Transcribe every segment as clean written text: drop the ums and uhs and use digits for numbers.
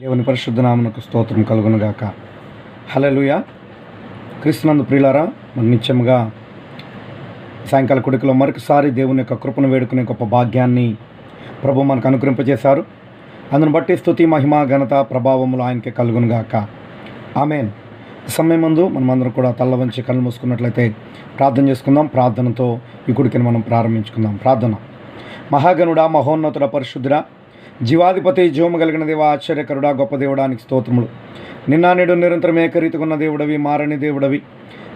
దేవుని పరిశుద్ధ నామమునకు స్తోత్రం కలుగునుగాక. హల్లెలూయా. క్రీస్తునందు ప్రియులారా, మరి నిత్యముగా సాయంకాల కుడికలో మరొకసారి దేవుని యొక్క కృపను వేడుకునే గొప్ప భాగ్యాన్ని ప్రభు మనకు అనుగ్రహింపజేశారు. అందును బట్టి స్తుతి, మహిమ, ఘనత, ప్రభావములు ఆయనకే కలుగునుగాక. ఆమేన్. ఈ సమయం ముందు మనమందరం కూడా తల్ల వంచి కళ్ళు మూసుకున్నట్లయితే ప్రార్థన చేసుకుందాం. ప్రార్థనతో ఈ కుడికని మనం ప్రారంభించుకుందాం. ప్రార్థన. మహాగణుడా, మహోన్నతుడ, పరిశుద్ధుడా, జీవాధిపతి, జీవము కలిగిన దేవ, ఆశ్చర్యకరుడా, గొప్ప దేవుడానికి స్తోత్రములు. నిన్న నేడు నిరంతరం ఏకరీతిగా ఉన్న దేవుడవి, మారని దేవుడవి,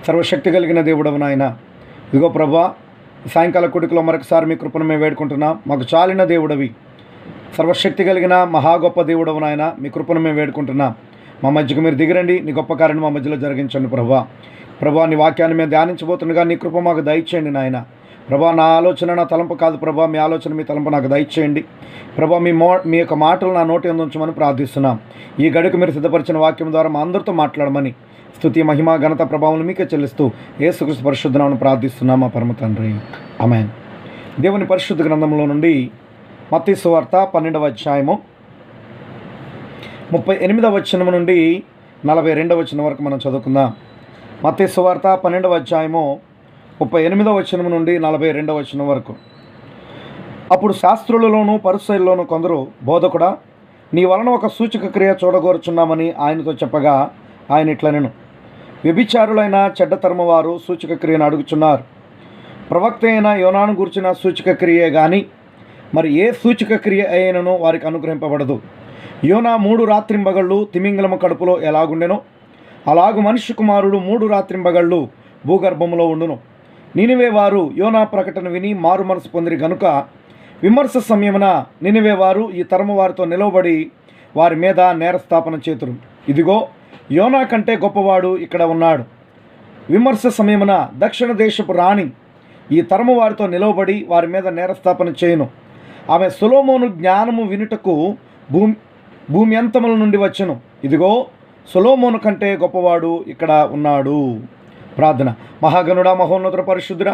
సర్వశక్తి కలిగిన దేవుడవు నాయన. ఇదిగో ప్రభా, సాయంకాల కుడికలో మరొకసారి మీ కృపను మేము వేడుకుంటున్నాం. మాకు చాలిన దేవుడవి, సర్వశక్తి కలిగిన మహా గొప్ప దేవుడవు నాయన. మీ కృపను మేము వేడుకుంటున్నాం. మా మధ్యకు మీరు దిగిరండి. నీ గొప్ప కార్యం మా మధ్యలో జరిగించండి ప్రభా. నీ వాక్యాన్ని మేము ధ్యానించబోతుండగా నీ కృప మాకు దయచేయండి నాయన. ప్రభా, నా ఆలోచన నా తలంపు కాదు ప్రభా, మీ ఆలోచన మీ తలంపు నాకు దయచేయండి ప్రభా. మీ యొక్క మాటలు నా నోటి యందు ఉంచమని ప్రార్థిస్తున్నాం. ఈ గడుకు మీరు సిద్ధపరిచిన వాక్యం ద్వారా మా అందరితో మాట్లాడమని స్తుతి, మహిమ, ఘనత, ప్రభావం మీకే చెల్లిస్తూ యేసుక్రీస్తు పరిశుద్ధ నామమున ప్రార్థిస్తున్నాం మా పరమ తండ్రి. ఆమేన్. దేవుని పరిశుద్ధ గ్రంథంలో నుండి మత్తయి సువార్త 12వ అధ్యాయము 38వ వచనం నుండి 42వ వచనం వరకు మనం చదువుకుందాం. మత్తయి సువార్త 12వ అధ్యాయము 38వ వచనం నుండి 42వ వచనం వరకు. అప్పుడు శాస్త్రులలోను పరిసయ్యులలోను కొందరు, బోధకుడా, నీ వలన ఒక సూచక క్రియ చూడగోరుచున్నామని ఆయనతో చెప్పగా ఆయన ఇట్లనెను, వ్యభిచారులైన చెడ్డతరము వారు సూచక క్రియను అడుగుచున్నారు. ప్రవక్త అయిన యోనాను గూర్చిన సూచక క్రియే గాని మరి ఏ సూచక క్రియ అయినను వారికి అనుగ్రహింపబడదు. యోనా 3 రాత్రింబగళ్ళు తిమింగలము కడుపులో ఎలాగుండెనో అలాగు మనిషి కుమారుడు 3 రాత్రింబగళ్ళు భూగర్భములో ఉండును. నినివే వారు యోనా ప్రకటన విని మారు మనసు పొందిరి గనుక విమర్శ సమయమున నినివే వారు ఈ తరము వారితో నిలవబడి వారి మీద నేరస్థాపన చేతురు. ఇదిగో, యోనా కంటే గొప్పవాడు ఇక్కడ ఉన్నాడు. విమర్శ సమయమున దక్షిణ దేశపు రాణి ఈ తరము వారితో నిలవబడి వారి మీద నేరస్థాపన చేయును. ఆమె సొలొమోను జ్ఞానము వినుటకు భూమి అంతముల నుండి వచ్చెను. ఇదిగో, సొలొమోను కంటే గొప్పవాడు ఇక్కడ ఉన్నాడు. ప్రార్థన. మహాగణుడా, మహోన్నతుడ, పరిశుద్ధుడా,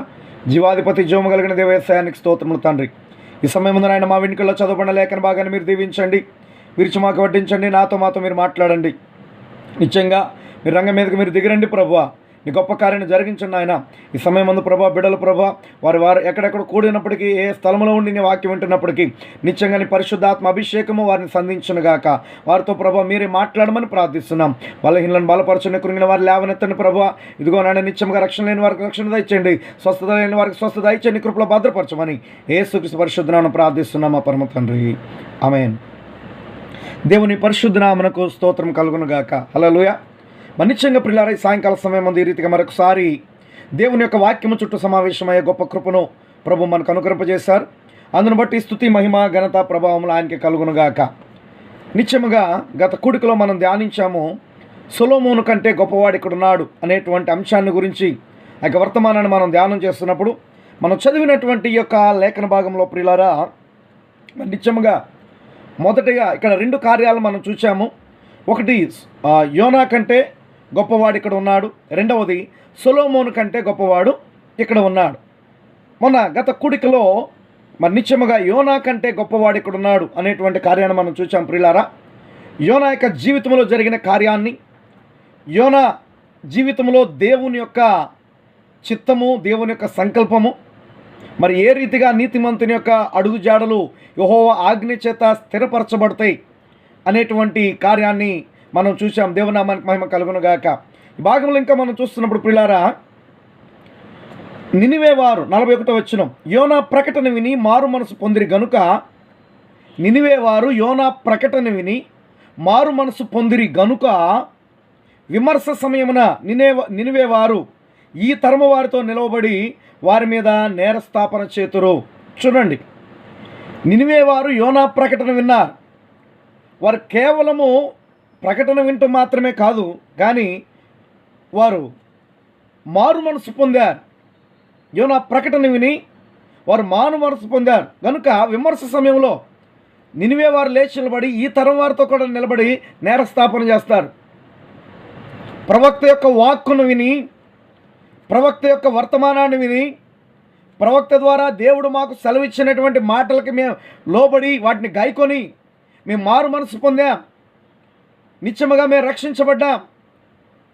జీవాధిపతి, జీవము కలిగిన దేవసాయానికి స్తోత్రములు తండ్రి. ఈ సమయం ముందు ఆయన మా వెనుకల్లో చదవబడిన లేఖన భాగాన్ని మీరు దీవించండి, విరిచి మాకు వడ్డించండి. మాతో మీరు మాట్లాడండి. నిశ్చయంగా మీరు రంగం మీదకి మీరు దిగిరండి ప్రభువా. నీ గొప్ప కార్యాన్ని జరిగించండి ఆయన. ఈ సమయం ముందు ప్రభా, బిడ్డలు ప్రభా, వారు ఎక్కడెక్కడ కూడినప్పటికీ, ఏ స్థలంలో ఉండి నీ వాక్యం వింటున్నప్పటికీ నిశ్చయంగా నీ పరిశుద్ధాత్మ అభిషేకము వారిని సంధించునుగాక. వారితో ప్రభా మీరే మాట్లాడమని ప్రార్థిస్తున్నాం. బలహీనలను బలపరచుని, కృంగిన వారు లేవనెత్తండి ప్రభా. ఇదిగో నాయన, నిత్యంగా రక్షణ లేని వారికి రక్షణ దయచేయండి, స్వస్థత లేని వారికి స్వస్థత దయచేయండి, కృపలో భద్రపరచమని యేసుక్రీస్తు పరిశుద్ధ నామమున ప్రార్థిస్తున్నాం మా పరమ తండ్రి. ఆమేన్. దేవుని పరిశుద్ధ నామమునకు స్తోత్రం కలుగునుగాక. హల్లెలూయా. మనిత్యంగా ప్రియులారా, సాయంకాల సమయం ముందు ఈ రీతిగా మరొకసారి దేవుని యొక్క వాక్యము చుట్టూ సమావేశమయ్యే గొప్ప కృపను ప్రభు మనకు అనుగ్రహింపజేశారు. అందును బట్టి స్తుతి, మహిమ, ఘనత, ప్రభావములు ఆయనకి కలుగునుగాక. నిత్యముగా గత కూడికలో మనం ధ్యానించాము, సొలొమోను కంటే గొప్పవాడు ఇక్కడున్నాడు అనేటువంటి అంశాన్ని గురించి. ఆ యొక్క వర్తమానాన్ని మనం ధ్యానం చేస్తున్నప్పుడు మనం చదివినటువంటి ఈ యొక్క లేఖన భాగంలో ప్రియులారా, నిత్యముగా మొదటిగా ఇక్కడ 2 కార్యాలు మనం చూసాము. ఒకటి, యోనా కంటే గొప్పవాడు ఇక్కడ ఉన్నాడు. రెండవది, సొలొమోను కంటే గొప్పవాడు ఇక్కడ ఉన్నాడు. మొన్న గత కూడికలో మరి నిత్యముగా యోనా కంటే గొప్పవాడు ఇక్కడ ఉన్నాడు అనేటువంటి కార్యాన్ని మనం చూసాం ప్రియులారా. యోనా యొక్క జీవితంలో జరిగిన కార్యాన్ని, యోనా జీవితంలో దేవుని యొక్క చిత్తము, దేవుని యొక్క సంకల్పము, మరి ఏ రీతిగా నీతిమంతుని యొక్క అడుగుజాడలు యెహోవా ఆజ్ఞ చేత స్థిరపరచబడతాయి అనేటువంటి కార్యాన్ని మనం చూసాం. దేవునామానికి మహిమ కలుగునుగాక. ఈ భాగంలో ఇంకా మనం చూస్తున్నప్పుడు ప్రియులారా, నినివే వారు 41వ వచనం, యోనా ప్రకటన విని మారు మనసు పొందిరి గనుక, నినివే వారు యోనా ప్రకటన విని మారు మనసు పొందిరి గనుక విమర్శ సమయమున నినివే వారు ఈ తరము వారితో నిలవబడి వారి మీద నేరస్థాపన చేతురు. చూడండి, నినివే వారు యోనా ప్రకటన విన్నారు. వారు కేవలము ప్రకటన వింటూ మాత్రమే కాదు, కానీ వారు మారు మనసు పొందారు. యోనా ప్రకటన విని వారు మారు మనసు పొందారు కనుక విమర్శ సమయంలో నినివే వారు లేచి నిలబడి ఈ తరం వారితో కూడా నిలబడి నేరస్థాపన చేస్తారు. ప్రవక్త యొక్క వాక్కును విని, ప్రవక్త యొక్క వర్తమానాన్ని విని, ప్రవక్త ద్వారా దేవుడు మాకు సెలవిచ్చినటువంటి మాటలకి మేము లోబడి వాటిని గాయకొని మేము మారు మనసు పొందాం, నిత్యముగా మేము రక్షించబడ్డాం,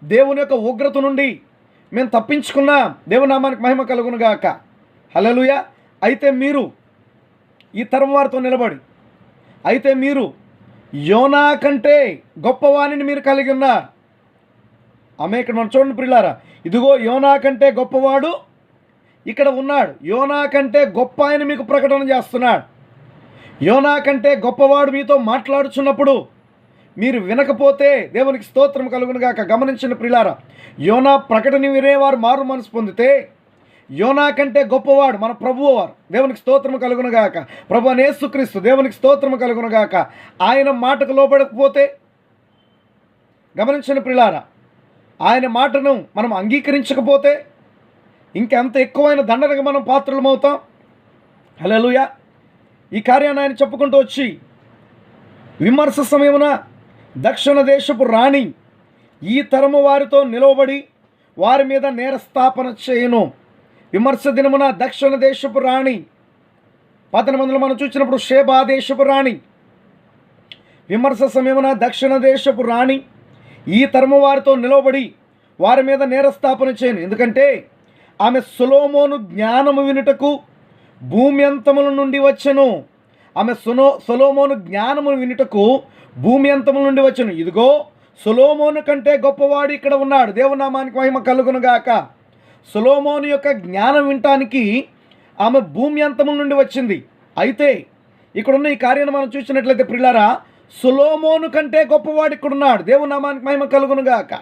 దేవుని యొక్క ఉగ్రత నుండి మేము తప్పించుకున్నాం. దేవుని నామానికి మహిమ కలుగును గాక. హల్లెలూయా. అయితే మీరు ఈ తరం వారితో నిలబడి, అయితే మీరు యోనా కంటే గొప్పవాణిని మీరు కలిగి ఉన్నారు. ఆమె ఇక్కడ మనం చూడండి ప్రియులారా, ఇదిగో యోనా కంటే గొప్పవాడు ఇక్కడ ఉన్నాడు. యోనా కంటే గొప్ప ఆయన మీకు ప్రకటన చేస్తున్నాడు. యోనా కంటే గొప్పవాడు మీతో మాట్లాడుచున్నప్పుడు మీరు వినకపోతే దేవునికి స్తోత్రం కలుగును గాక. గమనించిన ప్రియులారా, యోనా ప్రకటన వినేవారు మారు మనసు పొందితే యోనా కంటే గొప్పవాడు మన ప్రభువు వారు. దేవునికి స్తోత్రం కలుగును గాక. ప్రభు అయిన యేసుక్రీస్తు, దేవునికి స్తోత్రం కలుగును గాక. ఆయన మాటకు లోబడకపోతే, గమనించిన ప్రియులారా, ఆయన మాటను మనం అంగీకరించకపోతే ఇంకెంత ఎక్కువైన దండనగా మనం పాత్రలమవుతాం. హల్లెలూయా. ఈ కార్యాన్ని ఆయన చెప్పుకుంటూ వచ్చి, విమర్శ సమయమున దక్షిణ దేశపు రాణి ఈ తరము వారితో నిలవబడి వారి మీద నేరస్థాపన చేయను. విమర్శ దినమున దక్షిణ దేశపు రాణి, 19 మనం చూసినప్పుడు షేబా దేశపు రాణి. విమర్శ సమయమున దక్షిణ దేశపు రాణి ఈ తరము వారితో నిలవబడి వారి మీద నేరస్థాపన చేయను. ఎందుకంటే ఆమె సొలొమోను జ్ఞానము వినుటకు భూమి అంతముల నుండి వచ్చెను. ఆమె సొలొమోను జ్ఞానము వినుటకు భూమి అంతముల నుండి వచ్చెను. ఇదిగో సొలొమోను కంటే గొప్పవాడు ఇక్కడ ఉన్నాడు. దేవుని నామానికి మహిమ కలుగును గాక. సొలొమోను యొక్క జ్ఞానం వినటానికి ఆమె భూమి అంతముల నుండి వచ్చింది. అయితే ఇక్కడున్న ఈ కార్యాన్ని మనం చూసినట్లయితే ప్రియులారా, సొలొమోను కంటే గొప్పవాడు ఇక్కడ ఉన్నాడు. దేవుని నామానికి మహిమ కలుగును గాక.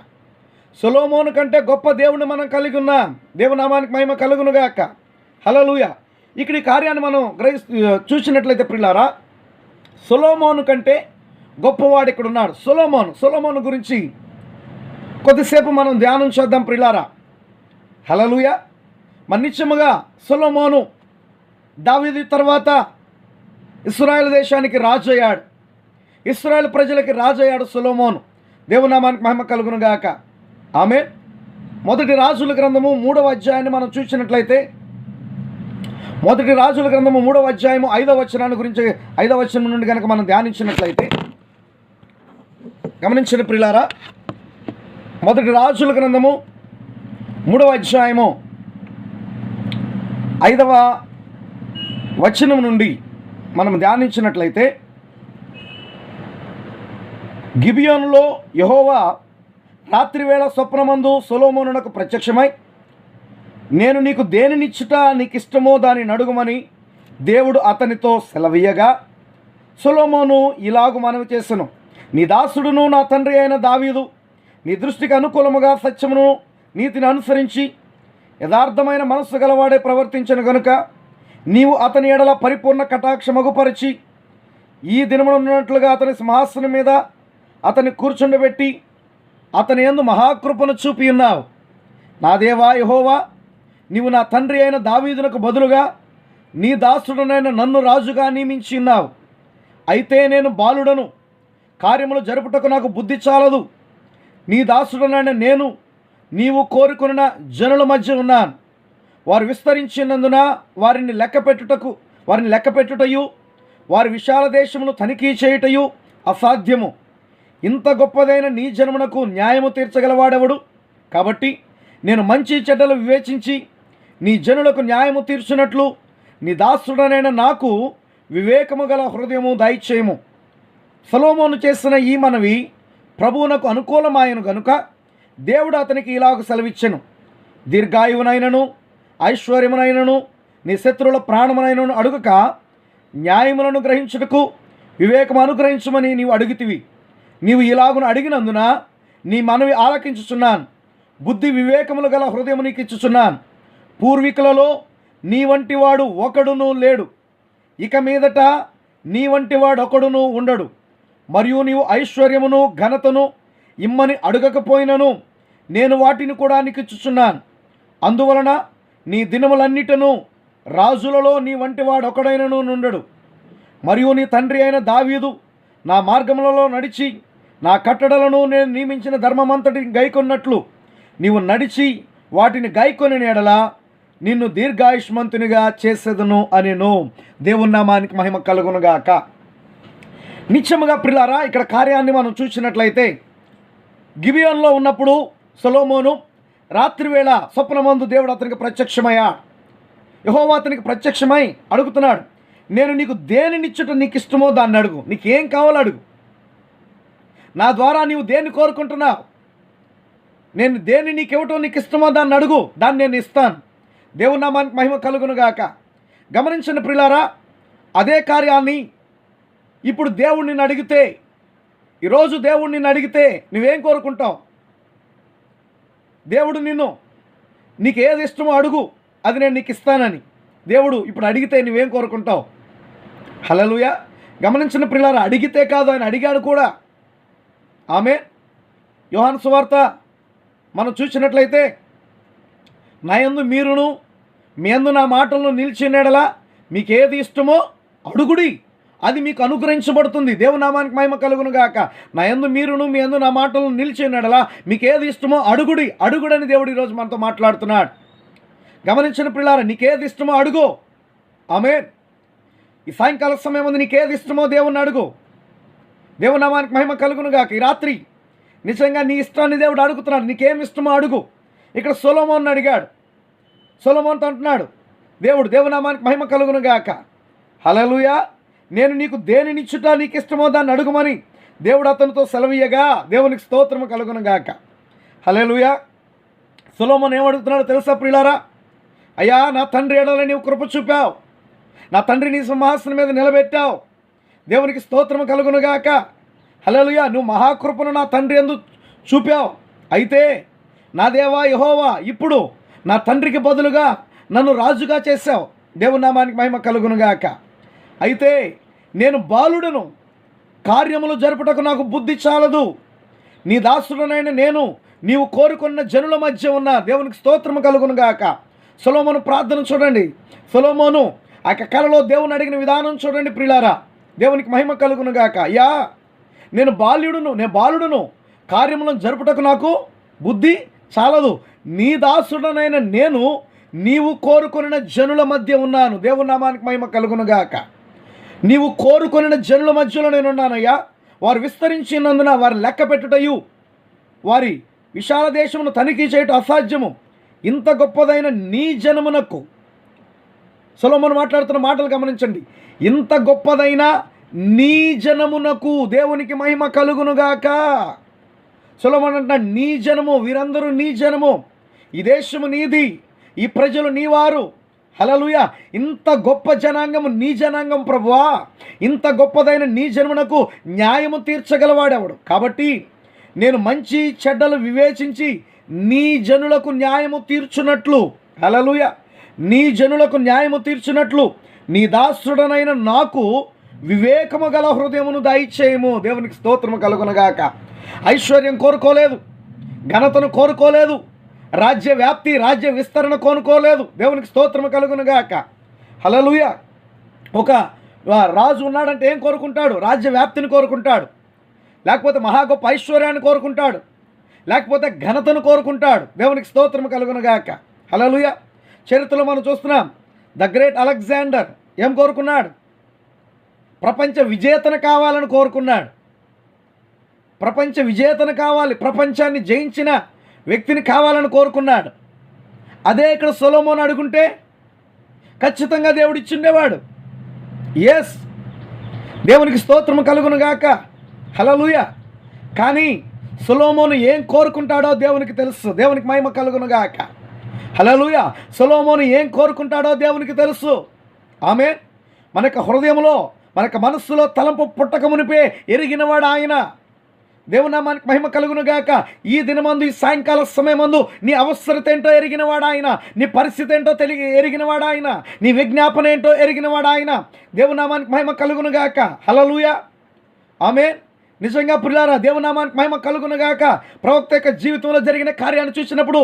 సొలొమోను కంటే గొప్ప దేవుని మనం కలిగి ఉన్నాం. దేవుని నామానికి మహిమ కలుగును గాక. హల్లెలూయా. ఇక్కడ ఈ కార్యాన్ని మనం చూసినట్లయితే ప్రియులారా, సొలొమోను కంటే గొప్పవాడు ఇక్కడ ఉన్నాడు. సొలొమోను గురించి కొద్దిసేపు మనం ధ్యానం చేద్దాం ప్రియులారా. హల్లెలూయా. నిత్యముగా సొలొమోను దావీదు తర్వాత ఇశ్రాయేలు దేశానికి రాజు అయ్యాడు. ఇశ్రాయేలు ప్రజలకి రాజు అయ్యాడు సొలొమోను. దేవుని నామానికి మహిమ కలుగును గాక. ఆమె మొదటి రాజుల గ్రంథము 3వ అధ్యాయాన్ని మనం చూసినట్లయితే, మొదటి రాజుల గ్రంథము 3వ అధ్యాయము 5వ వచనాన్ని గురించి 5వ వచనం నుండి కనుక మనం ధ్యానించినట్లయితే, గమనించిన ప్రియులారా, మొదటి రాజుల గ్రంథము 3వ అధ్యాయము 5వ వచనం నుండి మనం ధ్యానించినట్లయితే, గిబియోనులో యెహోవా రాత్రివేళ స్వప్నమందు సొలొమోనునకు ప్రత్యక్షమై, నేను నీకు దేనినిచ్చుట నీకు ఇష్టమో దానిని అడుగుమని దేవుడు అతనితో సెలవీయగా, సొలొమోను ఇలాగు మనవి చేసెను, నీ దాసుడును నా తండ్రి అయిన దావీదు నీ దృష్టికి అనుకూలముగా సత్యమును నీతిని అనుసరించి యథార్థమైన మనస్సు గలవాడే ప్రవర్తించను గనుక నీవు అతని ఎడల పరిపూర్ణ కటాక్షమగుపరిచి ఈ దినమునున్నట్లుగా అతని సింహాసనం మీద అతన్ని కూర్చుండబెట్టి అతని యందు మహాకృపను చూపి ఉన్నావు. నా దేవా యెహోవా, నీవు నా తండ్రి అయిన దావీదునకు బదులుగా నీ దాసుడనైన నన్ను రాజుగా నియమించి ఉన్నావు. అయితే నేను బాలుడను, కార్యములు జరుపుటకు నాకు బుద్ధి చాలదు. నీ దాసుడనైన నేను నీవు కోరుకున్న జనుల మధ్య ఉన్నాను. వారు విస్తరించినందున వారిని లెక్కపెట్టుటయు వారి విశాల దేశమును తనిఖీ చేయుటయు అసాధ్యము. ఇంత గొప్పదైన నీ జనమునకు న్యాయము తీర్చగలవాడెవడు? కాబట్టి నేను మంచి చెడ్డలు వివేచించి నీ జనులకు న్యాయము తీర్చున్నట్లు నీ దాసుడనైన నాకు వివేకము గల హృదయము దయచేయము. సొలొమోను చేసిన ఈ మనవి ప్రభువునకు అనుకూలమాయను గనుక దేవుడు అతనికి ఇలాగ సెలవిచ్చెను, దీర్ఘాయువునైనను ఐశ్వర్యమునైనను నీ శత్రువుల ప్రాణమునైనను అడుగక న్యాయములను గ్రహించుటకు వివేకము అనుగ్రహించమని నీవు అడుగుతివి. నీవు ఇలాగును అడిగినందున నీ మనవి ఆలకించుచున్నాను. బుద్ధి వివేకములు గల హృదయము నీకు ఇచ్చుచున్నాను. పూర్వీకులలో నీ వంటి వాడు ఒకడును లేడు, ఇక మీదట నీ వంటి వాడు ఒకడును ఉండడు. మరియు నీవు ఐశ్వర్యమును ఘనతను ఇమ్మని అడగకపోయినను నేను వాటిని కూడా నీకు ఇచ్చుచున్నాను. అందువలన నీ దినములన్నిటను రాజులలో నీ వంటి వాడు ఒకడైనను నుండడు. మరియు నీ తండ్రి అయిన దావీదు నా మార్గములలో నడిచి నా కట్టడలను నేను నియమించిన ధర్మమంతటిని గైకొన్నట్లు నీవు నడిచి వాటిని గైకొని ఎడల నిన్ను దీర్ఘాయుష్మంతునిగా చేసేదను అనెను. దేవుని నామానికి మహిమ కలుగునుగాక. నిత్యముగా ప్రిలారా ఇక్కడ కార్యాన్ని మనం చూసినట్లయితే గిబియోన్లో ఉన్నప్పుడు సొలొమోను రాత్రివేళ స్వప్నమందు దేవుడు అతనికి ప్రత్యక్షమయ్యా. యెహోవా అతనికి ప్రత్యక్షమై అడుగుతున్నాడు, నేను నీకు దేనినిచ్చుట నీకు ఇష్టమో దాన్ని అడుగు, నీకేం కావాలో అడుగు, నా ద్వారా నీవు దేన్ని కోరుకుంటున్నావు, నేను దేన్ని నీకు ఇవ్వటం నీకు ఇష్టమో దాన్ని అడుగు, దాన్ని నేను ఇస్తాను. దేవుని నామానికి మహిమ కలుగును గాక. గమనించిన ప్రియులారా, అదే కార్యాన్ని ఇప్పుడు దేవుణ్ణి అడిగితే, ఈరోజు దేవుణ్ణి అడిగితే నువ్వేం కోరుకుంటావు? దేవుడు నీకు ఏది ఇష్టమో అడుగు, అది నేను నీకు ఇస్తానని దేవుడు ఇప్పుడు అడిగితే నువ్వేం కోరుకుంటావు? హల్లెలూయా. గమనించిన ప్రియులారా, అడిగితే కాదు, ఆయన అడిగాడు కూడా. ఆమేన్. యోహాను సువార్త మనం చూసినట్లయితే, నా యందు మీరును మీ యందు నా మాటలను నిలిచినడలా మీకు ఏది ఇష్టమో అడుగుడి, అది మీకు అనుగ్రహించబడుతుంది. దేవునామానికి మహిమ కలుగును గాక. నా యందు మీరును మీ యందు నా మాటలను నిలిచినడలా మీకు ఏది ఇష్టమో అడుగుడి, అడుగుడని దేవుడు ఈరోజు మనతో మాట్లాడుతున్నాడు. గమనించిన ప్రియులారా, నీకేది ఇష్టమో అడుగు. ఆమేన్. ఈ సాయంకాల సమయం ముందు నీకేది ఇష్టమో దేవుణ్ణి అడుగు. దేవునామానికి మహిమ కలుగును గాక. ఈ రాత్రి నిజంగా నీ ఇష్టాన్ని దేవుడు అడుగుతున్నాడు, నీకేమి ఇష్టమో అడుగు. ఇక్కడ సొలొమోను అడిగాడు. సొలొమోనుతో అంటున్నాడు దేవుడు, దేవునామానికి మహిమ కలుగును గాక. హల్లెలూయా. నేను నీకు దేనినిచ్చుట నీకు ఇష్టమో దాన్ని అడుగుమని దేవుడు అతనితో సెలవీయగా దేవునికి స్తోత్రము కలుగును గాక. హల్లెలూయా. సొలొమోను ఏమడుగుతున్నాడో తెలుసా ప్రియులారా? అయ్యా, నా తండ్రి ఎడల నీవు కృప చూపావు, నా తండ్రి నీ సింహాసనం మీద నిలబెట్టావు. దేవునికి స్తోత్రము కలుగును గాక. హల్లెలూయా. నువ్వు మహాకృపను నా తండ్రి యందు చూపావు. అయితే నా దేవా యెహోవా, ఇప్పుడు నా తండ్రికి బదులుగా నన్ను రాజుగా చేశావు. దేవుని నామానికి మహిమ కలుగును గాక. అయితే నేను బాలుడను, కార్యములు జరుపుటకు నాకు బుద్ధి చాలదు. నీ దాసుడనైన నేను నీవు కోరుకున్న జనుల మధ్య ఉన్న. దేవునికి స్తోత్రము కలుగును గాక. సొలొమోను ప్రార్థన చూడండి. సొలొమోను ఆ కళలో దేవుని అడిగిన విధానం చూడండి ప్రియులారా. దేవునికి మహిమ కలుగును గాక. అయ్యా, నేను బాలుడును, కార్యములను జరుపుటకు నాకు బుద్ధి చాలదు. నీ దాసుడనైన నేను నీవు కోరుకొనిన జనుల మధ్య ఉన్నాను. దేవుని నామానికి మహిమ కలుగును గాక. నీవు కోరుకొనిన జనుల మధ్యలో నేనున్నానయ్యా. వారు విస్తరించినందున వారి లెక్క పెట్టుటయు వారి విశాల దేశమును తనిఖీ చేయటం అసాధ్యము. ఇంత గొప్పదైన నీ జనమునకు, సొలొమోను మాట్లాడుతున్న మాటలు గమనించండి, ఇంత గొప్పదైన నీ జనమునకు దేవునికి మహిమ కలుగునుగాక. సొలొమోను అంటున్నాడు, నీ జనము, వీరందరూ నీ జనము, ఈ దేశము నీది, ఈ ప్రజలు నీవారు. హల్లెలూయా. ఇంత గొప్ప జనాంగము నీ జనాంగం ప్రభువా. ఇంత గొప్పదైన నీ జనమునకు న్యాయము తీర్చగలవాడెవడు? కాబట్టి నేను మంచి చెడ్డలు వివేచించి నీ జనులకు న్యాయము తీర్చున్నట్లు, హల్లెలూయా, నీ జనులకు న్యాయము తీర్చున్నట్లు నీ దాసుడనైన నాకు వివేకము గల హృదయమును దయచేయము. దేవునికి స్తోత్రము కలుగునగాక. ఐశ్వర్యం కోరుకోలేదు, ఘనతను కోరుకోలేదు, రాజ్య వ్యాప్తి, రాజ్య విస్తరణ కోరుకోలేదు. దేవునికి స్తోత్రము కలుగునగాక. హల్లెలూయా. ఒక రాజు ఉన్నాడంటే ఏం కోరుకుంటాడు? రాజ్య వ్యాప్తిని కోరుకుంటాడు, లేకపోతే మహా గొప్ప ఐశ్వర్యాన్ని కోరుకుంటాడు, లేకపోతే ఘనతను కోరుకుంటాడు. దేవునికి స్తోత్రము కలుగునగాక. హల్లెలూయా. చరిత్రలో మనం చూస్తున్నాం, ద గ్రేట్ అలెగ్జాండర్ ఏం కోరుకున్నాడు? ప్రపంచ విజేతను కావాలని కోరుకున్నాడు. ప్రపంచ విజేతను కావాలి, ప్రపంచాన్ని జయించిన వ్యక్తిని కావాలని కోరుకున్నాడు. అదే ఇక్కడ సొలొమోను అడుగుంటే ఖచ్చితంగా దేవుడు ఇచ్చిండేవాడు. ఎస్, దేవునికి స్తోత్రము కలుగునుగాక. హల్లెలూయా. కానీ సొలొమోను ఏం కోరుకుంటాడో దేవునికి తెలుసు. దేవునికి మహిమ కలుగునుగాక. హల్లెలూయా. సొలొమోను ఏం కోరుకుంటాడో దేవునికి తెలుసు. ఆమేన్. మనకు హృదయంలో, మనకు మనస్సులో తలంపు పుట్టక మునిపే ఎరిగినవాడు ఆయన. దేవుని నామానికి మహిమ కలుగునుగాక. ఈ దినమందు, ఈ సాయంకాల సమయమందు నీ అవసరత ఏంటో ఎరిగినవాడు ఆయన, నీ పరిస్థితి ఏంటో ఎరిగినవాడు ఆయన, నీ విజ్ఞాపన ఏంటో ఎరిగినవాడు ఆయన. దేవుని నామానికి మహిమ కలుగునుగాక. హల్లెలూయా. ఆమేన్. నిజంగా ప్రియులారా, దేవుని నామానికి మహిమ కలుగునుగాక. ప్రవక్త యొక్క జీవితంలో జరిగిన కార్యాన్ని చూసినప్పుడు,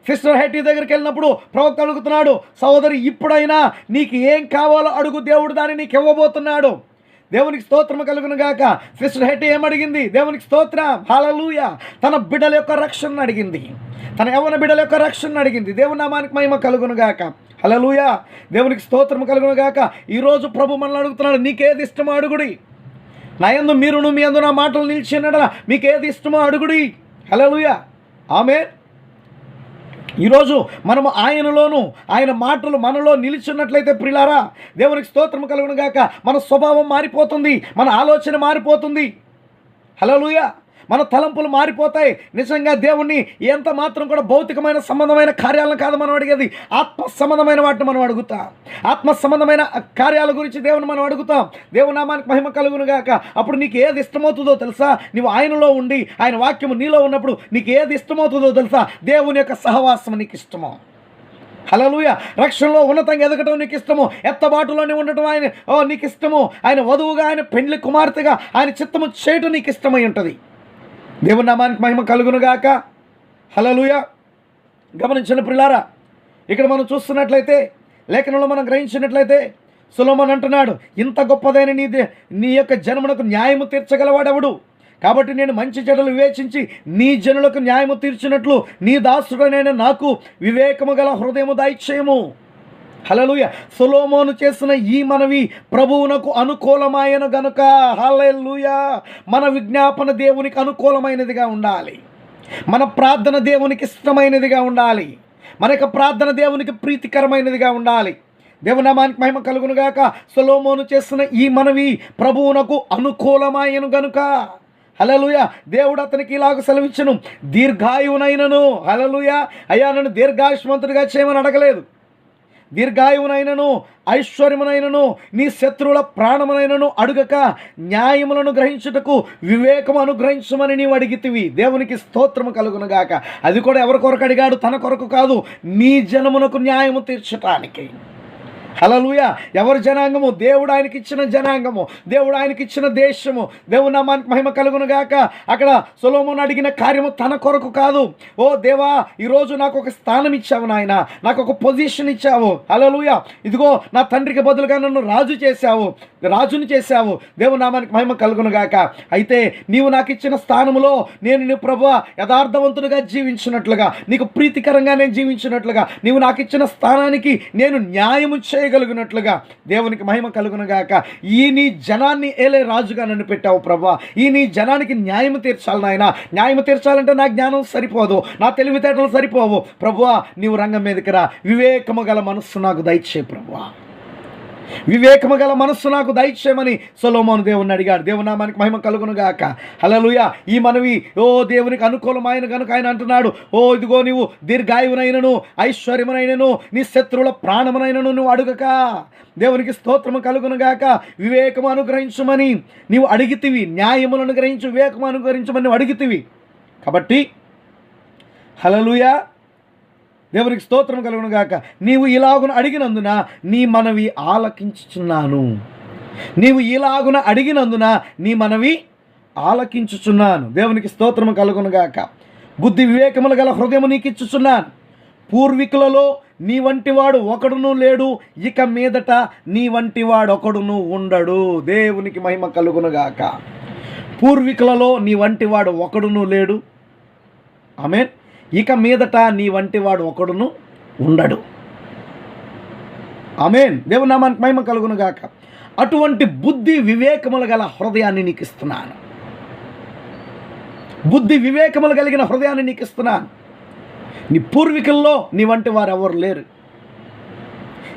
సిస్టర్ హెట్టి దగ్గరికి వెళ్ళినప్పుడు ప్రవక్త అడుగుతున్నాడు, సహోదరి ఇప్పుడైనా నీకు ఏం కావాలో అడుగు, దేవుడు దాన్ని నీకు ఇవ్వబోతున్నాడు. దేవునికి స్తోత్రము కలుగునుగాక. సిస్టర్ హెట్టి ఏమడిగింది? దేవునికి స్తోత్రం. హల్లెలూయా. తన బిడ్డల యొక్క రక్షణను అడిగింది, తన యవ్వన బిడ్డల యొక్క రక్షణను అడిగింది. దేవుని నామానికి మహిమ కలుగునుగాక. హల్లెలూయా. దేవునికి స్తోత్రము కలుగునుగాక. ఈరోజు ప్రభు మనల్ని అడుగుతున్నాడు, నీకేది ఇష్టమో అడుగుడి, నా యందు మీరును మీ యందు నా మాటలు నిలిచి ఉండగా మీకు ఏది ఇష్టమో అడుగుడి. హల్లెలూయా, ఆమేన్. ఈరోజు మనము ఆయనలోను ఆయన మాటలు మనలో నిలిచున్నట్లయితే ప్రియులారా, దేవునికి స్తోత్రం కలుగును గాక. మన స్వభావం మారిపోతుంది, మన ఆలోచన మారిపోతుంది. హల్లెలూయా, మన తలంపులు మారిపోతాయి. నిజంగా దేవుణ్ణి ఎంత మాత్రం కూడా భౌతికమైన సంబంధమైన కార్యాలను కాదు మనం అడిగేది, ఆత్మ సంబంధమైన వాటిని మనం అడుగుతాం. ఆత్మ సంబంధమైన కార్యాల గురించి దేవుని మనం అడుగుతాం. దేవుని నామానికి మహిమ కలుగును గాక. అప్పుడు నీకు ఏది ఇష్టమవుతుందో తెలుసా? నువ్వు ఆయనలో ఉండి ఆయన వాక్యము నీలో ఉన్నప్పుడు నీకు ఏది ఇష్టమవుతుందో తెలుసా? దేవుని యొక్క సహవాసం నీకు ఇష్టమో. హల్లెలూయా, రక్షణలో ఉన్నతంగా ఎదగటం నీకు ఇష్టము, ఎత్తబాటులోనే ఉండటం ఆయన నీకు ఇష్టము, ఆయన వధువుగా ఆయన పెండ్లి కుమార్తెగా ఆయన చిత్తము చేయటం నీకు ఇష్టమై ఉంటుంది. దేవుని నామానికి మహిమ కలుగును గాక. హల్లెలూయా. గమనించిన ప్రియులారా, ఇక్కడ మనం చూస్తున్నట్లయితే లేఖనంలో మనం గ్రహించినట్లయితే సొలొమోను అంటున్నాడు, ఇంత గొప్పదైన నీ యొక్క జనమునకు న్యాయము తీర్చగలవాడెవడు? కాబట్టి నేను మంచి చెడులు వివేచించి నీ జనులకు న్యాయము తీర్చినట్లు నీ దాసుడనైన నాకు వివేకము గల హృదయము దయచేయము. హల్లెలూయా. సొలొమోను చేసిన ఈ మనవి ప్రభువునకు అనుకూలమైన గనుక, హల్లెలూయా, మన విజ్ఞాపన దేవునికి అనుకూలమైనదిగా ఉండాలి. మన ప్రార్థన దేవునికి ఇష్టమైనదిగా ఉండాలి. మన యొక్క ప్రార్థన దేవునికి ప్రీతికరమైనదిగా ఉండాలి. దేవుని నామానికి మహిమ కలుగును గాక. సొలొమోను చేసిన ఈ మనవి ప్రభువునకు అనుకూలమైన గనుక, హల్లెలూయా, దేవుడు అతనికి ఇలాగ సెలవిచ్చును, దీర్ఘాయువునైనను. హల్లెలూయా, అయ్యా నన్ను దీర్ఘాయుష్మంతుడిగా చేయమని అడగలేదు. దీర్ఘాయువునైనను ఐశ్వర్యమునైనను నీ శత్రువుల ప్రాణమునైనను అడుగక న్యాయములను గ్రహించుటకు వివేకము అనుగ్రహించమని నీవు అడిగితివి. దేవునికి స్తోత్రము కలుగును గాక. అది కూడా ఎవరి కొరకు అడిగాడు? తన కొరకు కాదు, నీ జనమునకు న్యాయము తీర్చటానికి. హల్లెలూయా. ఎవరి జనాంగము? దేవుడు ఆయనకి ఇచ్చిన జనాంగము, దేవుడు ఆయనకి ఇచ్చిన దేశము. దేవుని నామానికి మహిమ కలుగును గాక. అక్కడ సొలొమోను అడిగిన కార్యము తన కొరకు కాదు. ఓ దేవా, ఈరోజు నాకు ఒక స్థానం ఇచ్చావు నాయన, నాకు ఒక పొజిషన్ ఇచ్చావు. హల్లెలూయా, ఇదిగో నా తండ్రికి బదులుగా నన్ను రాజుని చేశావు. దేవుని నామానికి మహిమ కలుగును గాక. అయితే నీవు నాకు ఇచ్చిన స్థానములో నేను నీ ప్రభువా యథార్థవంతునిగా జీవించినట్లుగా, నీకు ప్రీతికరంగా నేను జీవించినట్లుగా, నీవు నాకు ఇచ్చిన స్థానానికి నేను న్యాయము చేయగలిగినట్లుగా దేవునికి మహిమ కలుగును గాక. ఈ నీ జనాన్ని ఏలే రాజుగా నన్ను పెట్టావు ప్రభువా. ఈ నీ జనానికి న్యాయం తీర్చాలి నాయన. న్యాయం తీర్చాలంటే నా జ్ఞానం సరిపోదు, నా తెలివితేటలు సరిపోవు. ప్రభువా, నీవు రంగం మీదకి రా. వివేకము గల మనస్సు నాకు దయచే ప్రభువా, వివేకము గల మనస్సు నాకు దయచేయమని సొలొమోను దేవుణ్ణి అడిగాడు. దేవుని నామానికి మహిమ కలుగును గాక. హల్లెలూయా. ఈ మనవి దేవునికి అనుకూలమైన కనుక ఆయన అంటున్నాడు, ఇదిగో నీవు దీర్ఘాయువునైనను ఐశ్వర్యమునైనను నీ శత్రువుల ప్రాణమునైనను నువ్వు అడుగక. దేవునికి స్తోత్రము కలుగును గాక. వివేకము అనుగ్రహించమని నీవు అడిగితివి, న్యాయములను అనుగ్రహించు, వివేకము అనుగ్రహించమని నువ్వు అడిగితివి. కాబట్టి హల్లెలూయా, దేవునికి స్తోత్రం కలుగును గాక. నీవు ఇలాగున అడిగినందున నీ మనవి ఆలకించుచున్నాను. నీవు ఇలాగున అడిగినందున నీ మనవి ఆలకించుచున్నాను. దేవునికి స్తోత్రము కలుగును గాక. బుద్ధి వివేకములు గల హృదయము నీకు ఇచ్చుచున్నాను. పూర్వీకులలో నీ వంటి వాడు ఒకడును లేడు, ఇక మీదట నీ వంటి వాడు ఒకడును ఉండడు. దేవునికి మహిమ కలుగును గాక. పూర్వీకులలో నీ వంటి వాడు ఒకడును లేడు. ఆమేన్. ఇక మీదట నీ వంటి వాడు ఒకడును ఉండడు. ఆమేన్. దేవుని నామానికి మహిమ కలుగును గాక. అటువంటి బుద్ధి వివేకములు గల హృదయాన్ని నీకు ఇస్తున్నాను. బుద్ధి వివేకములు కలిగిన హృదయాన్ని నీకు ఇస్తున్నాను. నీ పూర్వీకుల్లో నీ వంటి వారు ఎవరు లేరు,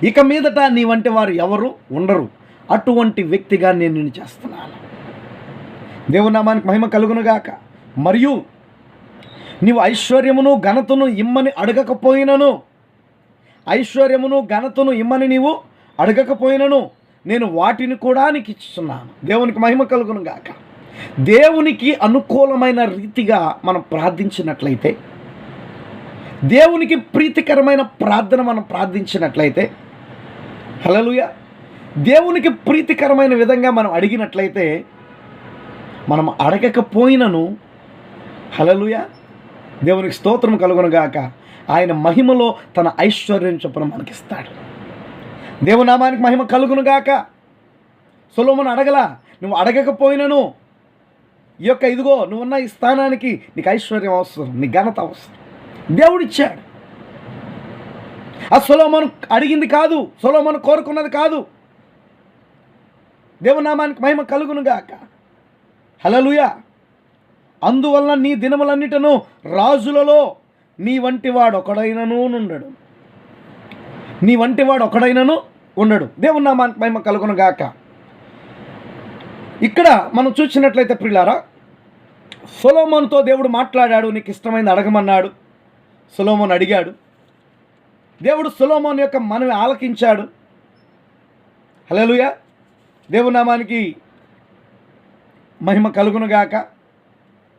ఇక మీదట నీ వంటి వారు ఎవరు ఉండరు. అటువంటి వ్యక్తిగా నేను నిన్ను చేస్తున్నాను. దేవుని నామానికి మహిమ కలుగును గాక. మరియు నీవు ఐశ్వర్యమును ఘనతను ఇమ్మని అడగకపోయినను, ఐశ్వర్యమును ఘనతను ఇమ్మని నీవు అడగకపోయినను నేను వాటిని కూడా నీకు ఇస్తున్నాను. దేవునికి మహిమ కలుగును గాక. దేవునికి అనుకూలమైన రీతిగా మనం ప్రార్థించినట్లయితే, దేవునికి ప్రీతికరమైన ప్రార్థన మనం ప్రార్థించినట్లయితే, హల్లెలూయా, దేవునికి ప్రీతికరమైన విధంగా మనం అడిగినట్లయితే, మనం అడగకపోయినను, హల్లెలూయా, దేవునికి స్తోత్రం కలుగును గాక, ఆయన మహిమలో తన ఐశ్వర్యం చొప్పున మనకిస్తాడు. దేవుని నామానికి మహిమ కలుగును గాక. సొలొమోను అడగలా, నువ్వు అడగకపోయినను ఈ యొక్క ఇదిగో నువ్వున్న ఈ స్థానానికి నీకు ఐశ్వర్యం అవసరం, నీ ఘనత అవసరం. దేవుడిచ్చాడు. ఆ సొలొమోను అడిగింది కాదు, సొలొమోను కోరుకున్నది కాదు. దేవుని నామానికి మహిమ కలుగును గాక. హల్లెలూయా. అందువలన నీ దినములన్నిటను రాజులలో నీ వంటి వాడు ఒకడైనను ఉండడు. నీ వంటి వాడు ఒకడైనను ఉండడు. దేవుని నామానికి మహిమ కలుగును గాక. ఇక్కడ మనం చూసినట్లయితే ప్రియులారా, సొలొమోనుతో దేవుడు మాట్లాడాడు. నీకు ఇష్టమైంది అడగమన్నాడు. సొలొమోను అడిగాడు. దేవుడు సొలొమోను యొక్క మనవి ఆలకించాడు. హల్లెలూయా. దేవుని నామానికి మహిమ కలుగును గాక.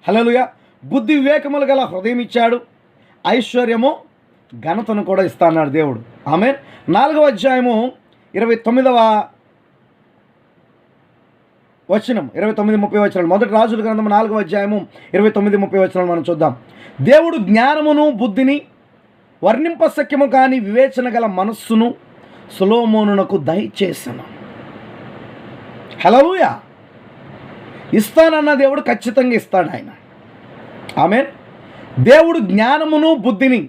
హల్లెలూయా. బుద్ధి వివేకములు గల హృదయం ఇచ్చాడు. ఐశ్వర్యము ఘనతను కూడా ఇస్తా అన్నాడు దేవుడు. ఆమేన్. 4వ అధ్యాయము 29వ వచనం, 29-30 వచనాలు. మొదటి రాజుల గ్రంథం 4వ అధ్యాయము 29-30 వచనాలు మనం చూద్దాం. దేవుడు జ్ఞానమును బుద్ధిని వర్ణింపశక్యము కాని వివేచన గల మనస్సును సొలొమోనునకు దయచేసెను. హల్లెలూయా. ఇస్తానన్న దేవుడు ఖచ్చితంగా ఇస్తాడు ఆయన. ఆమేన్. దేవుడు జ్ఞానమును బుద్ధిని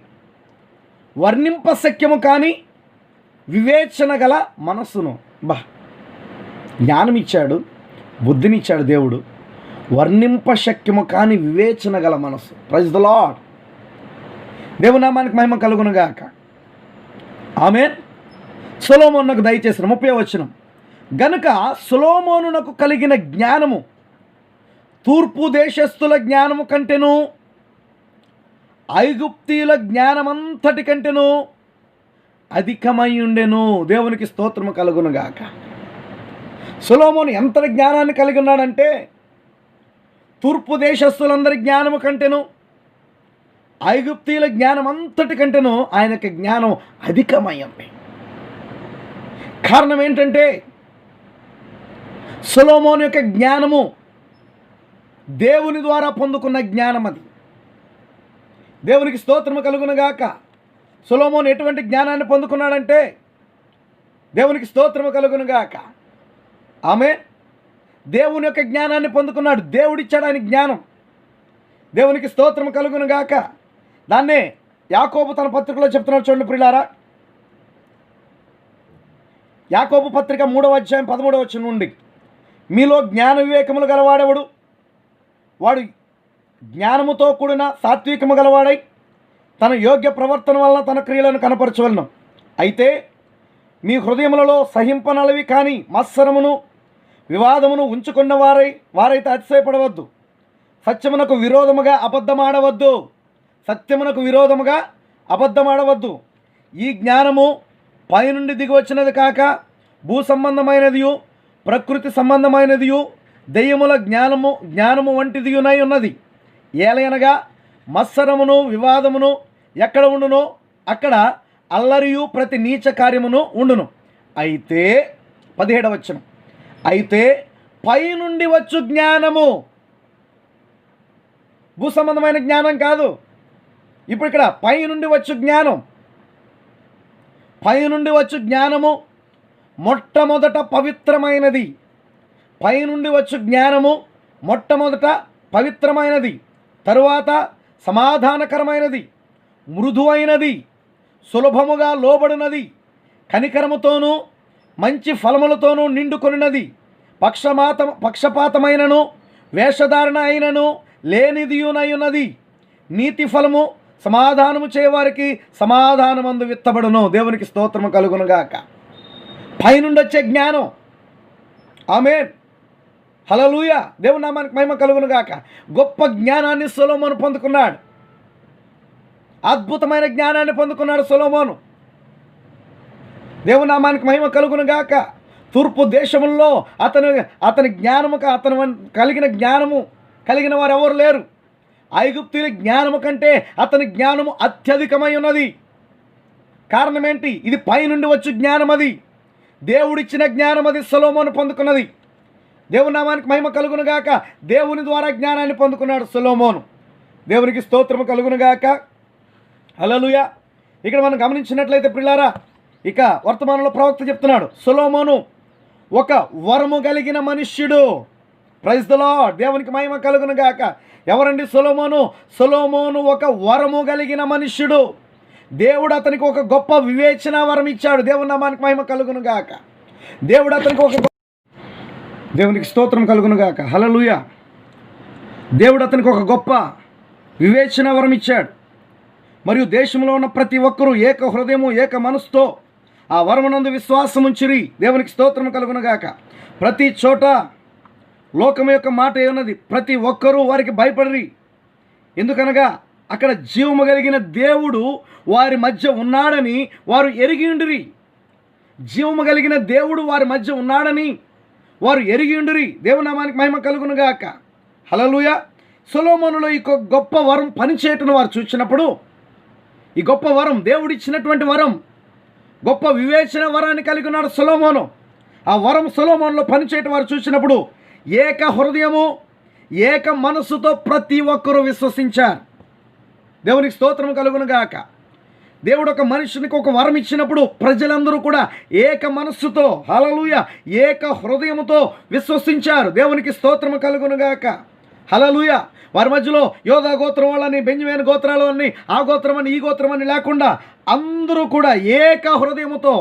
వర్ణింపశక్యము కాని వివేచన గల మనస్సును, జ్ఞానం ఇచ్చాడు, బుద్ధిని ఇచ్చాడు దేవుడు. వర్ణింపశక్యము కాని వివేచన గల మనస్సు. Praise the Lord. దేవునామానికి మహిమ కలుగును గాక. ఆమేన్. సొలొమోనునకు దయచేసిన 30వ వచనం. గనుక సొలొమోనునకు కలిగిన జ్ఞానము తూర్పు దేశస్థుల జ్ఞానము కంటెను, ఐగుప్తీయుల జ్ఞానమంతటి కంటెను అధికమై ఉండెను. దేవునికి స్తోత్రము కలుగును గాక. సొలొమోను ఎంతటి జ్ఞానాన్ని కలిగి ఉన్నాడంటే, తూర్పు దేశస్థులందరి జ్ఞానము కంటెను, ఐగుప్తీయుల జ్ఞానం అంతటి కంటేను ఆయనకి జ్ఞానం అధికమయ్యింది. కారణం ఏంటంటే, సొలొమోను యొక్క జ్ఞానము దేవుని ద్వారా పొందుకున్న జ్ఞానం. అది దేవునికి స్తోత్రము కలుగును గాక. సొలొమోను ఎటువంటి జ్ఞానాన్ని పొందుకున్నాడంటే, దేవునికి స్తోత్రము కలుగును గాక. ఆమె దేవుని యొక్క జ్ఞానాన్ని పొందుకున్నాడు. దేవుడిచ్చాడు ఆయన జ్ఞానం. దేవునికి స్తోత్రము కలుగును గాక. దాన్నే యాకోబు తన పత్రికలో చెప్తున్నాడు. చూడండి ప్రియులారా, యాకోబు పత్రిక 3వ అధ్యాయం 13వ వచనం నుండి, మీలో జ్ఞాన వివేకములు గలవాడెవడు? వాడు జ్ఞానముతో కూడిన సాత్వికము గలవాడై తన యోగ్య ప్రవర్తన వలన తన క్రియలను కనపరచవలను. అయితే మీ హృదయములలో సహింపనలవి కానీ మత్సరమును వివాదమును ఉంచుకున్న వారైతే అతిశయపడవద్దు. సత్యమునకు విరోధముగా అబద్ధమాడవద్దు. సత్యమునకు విరోధముగా అబద్ధమాడవద్దు. ఈ జ్ఞానము పైనుండి దిగి వచ్చినది కాక భూ సంబంధమైనదియు ప్రకృతి సంబంధమైనదియు దెయ్యముల జ్ఞానము వంటిదియునై ఉన్నది. ఏలయనగా మత్సరమును వివాదమును ఎక్కడ ఉండునో అక్కడ అల్లరియు ప్రతి నీచ కార్యమును ఉండును. అయితే 17వ వచనం, అయితే పైనుండి వచ్చు జ్ఞానము, భూ సంబంధమైన జ్ఞానం కాదు. ఇప్పుడు ఇక్కడ పైనుండి వచ్చు జ్ఞానం, పైనుండి వచ్చు జ్ఞానము మొట్టమొదట పవిత్రమైనది. పైనుండి వచ్చు జ్ఞానము మొట్టమొదట పవిత్రమైనది, తరువాత సమాధానకరమైనది, మృదువైనది, సులభముగా లోబడినది, కనికరముతోనూ మంచి ఫలములతోనూ నిండుకొనినది, పక్షపాతమైనను వేషధారణ అయినను లేనిదియునయున్నది. నీతి ఫలము సమాధానము చేయవారికి సమాధానమందు విత్తబడును. దేవునికి స్తోత్రము కలుగునుగాక. పైనుండి వచ్చే జ్ఞానం. ఆమేన్. హల్లెలూయా. దేవుని నామానికి మహిమ కలుగునుగాక. గొప్ప జ్ఞానాన్ని సొలొమోను పొందుకున్నాడు. అద్భుతమైన జ్ఞానాన్ని పొందుకున్నాడు సొలొమోను. దేవుని నామానికి మహిమ కలుగునుగాక. తూర్పు దేశముల్లో అతని జ్ఞానము అతను కలిగిన జ్ఞానము కలిగిన వారు ఎవరు లేరు. ఐగుప్తుల జ్ఞానము కంటే అతని జ్ఞానము అత్యధికమై ఉన్నది. కారణం ఏంటి? ఇది పైనుండి వచ్చు జ్ఞానం. అది దేవుడిచ్చిన జ్ఞానం. అది సొలొమోను పొందుకున్నది. దేవుని నామానికి మహిమ కలుగునుగాక. దేవుని ద్వారా జ్ఞానాన్ని పొందుకున్నాడు సొలొమోను. దేవునికి స్తోత్రము కలుగునుగాక. హల్లెలూయా. ఇక్కడ మనం గమనించినట్లయితే ప్రియులారా, ఇక వర్తమానంలో ప్రవక్త చెప్తున్నాడు, సొలొమోను ఒక వరము కలిగిన మనుష్యుడు. Praise the lord. దేవునికి మహిమ కలుగునుగాక. ఎవరండి సొలొమోను? సొలొమోను ఒక వరము కలిగిన మనుష్యుడు. దేవుడు అతనికి ఒక గొప్ప వివేచన వరం ఇచ్చాడు. దేవుని నామానికి మహిమ కలుగునుగాక. దేవుడు అతనికి దేవునికి స్తోత్రం కలుగునుగాక. హల్లెలూయా. దేవుడు అతనికి ఒక గొప్ప వివేచన వరం ఇచ్చాడు. మరియు దేశంలో ఉన్న ప్రతి ఒక్కరూ ఏక హృదయము ఏక మనసుతో ఆ వరమునందు విశ్వాసం ఉంచిరి. దేవునికి స్తోత్రం కలుగునుగాక. ప్రతి చోట లోకం యొక్క మాట ఏమన్నది, ప్రతి ఒక్కరూ వారికి భయపడిరి. ఎందుకనగా అక్కడ జీవము కలిగిన దేవుడు వారి మధ్య ఉన్నాడని వారు ఎరిగి ఉండిరి. జీవము కలిగిన దేవుడు వారి మధ్య ఉన్నాడని వారు ఎరిగి ఉండిరి. దేవునామానికి మహిమ కలుగునుగాక. హల్లెలూయా. సొలొమోనులో ఈ గొప్ప వరం పనిచేయటను వారు చూసినప్పుడు, ఈ గొప్ప వరం దేవుడిచ్చినటువంటి వరం, గొప్ప వివేచన వరాన్ని కలిగి ఉన్నాడు సొలొమోను. ఆ వరం సొలొమోనులో పనిచేయటం వారు చూసినప్పుడు ఏక హృదయము ఏక మనస్సుతో ప్రతి ఒక్కరూ విశ్వసించారు. దేవునికి స్తోత్రం కలుగునుగాక. దేవుడు ఒక మనుషునికి ఒక వరం ఇచ్చినప్పుడు ప్రజలందరూ కూడా ఏక మనస్సుతో, హల్లెలూయా, ఏక హృదయముతో విశ్వసించారు. దేవునికి స్తోత్రం కలుగునుగాక. హల్లెలూయా. వారి మధ్యలో యోధా గోత్రం వాళ్ళని, బెంజమిన్ గోత్రాలు అని, ఆ గోత్రం అని, ఈ గోత్రం అని లేకుండా అందరూ కూడా ఏక హృదయముతో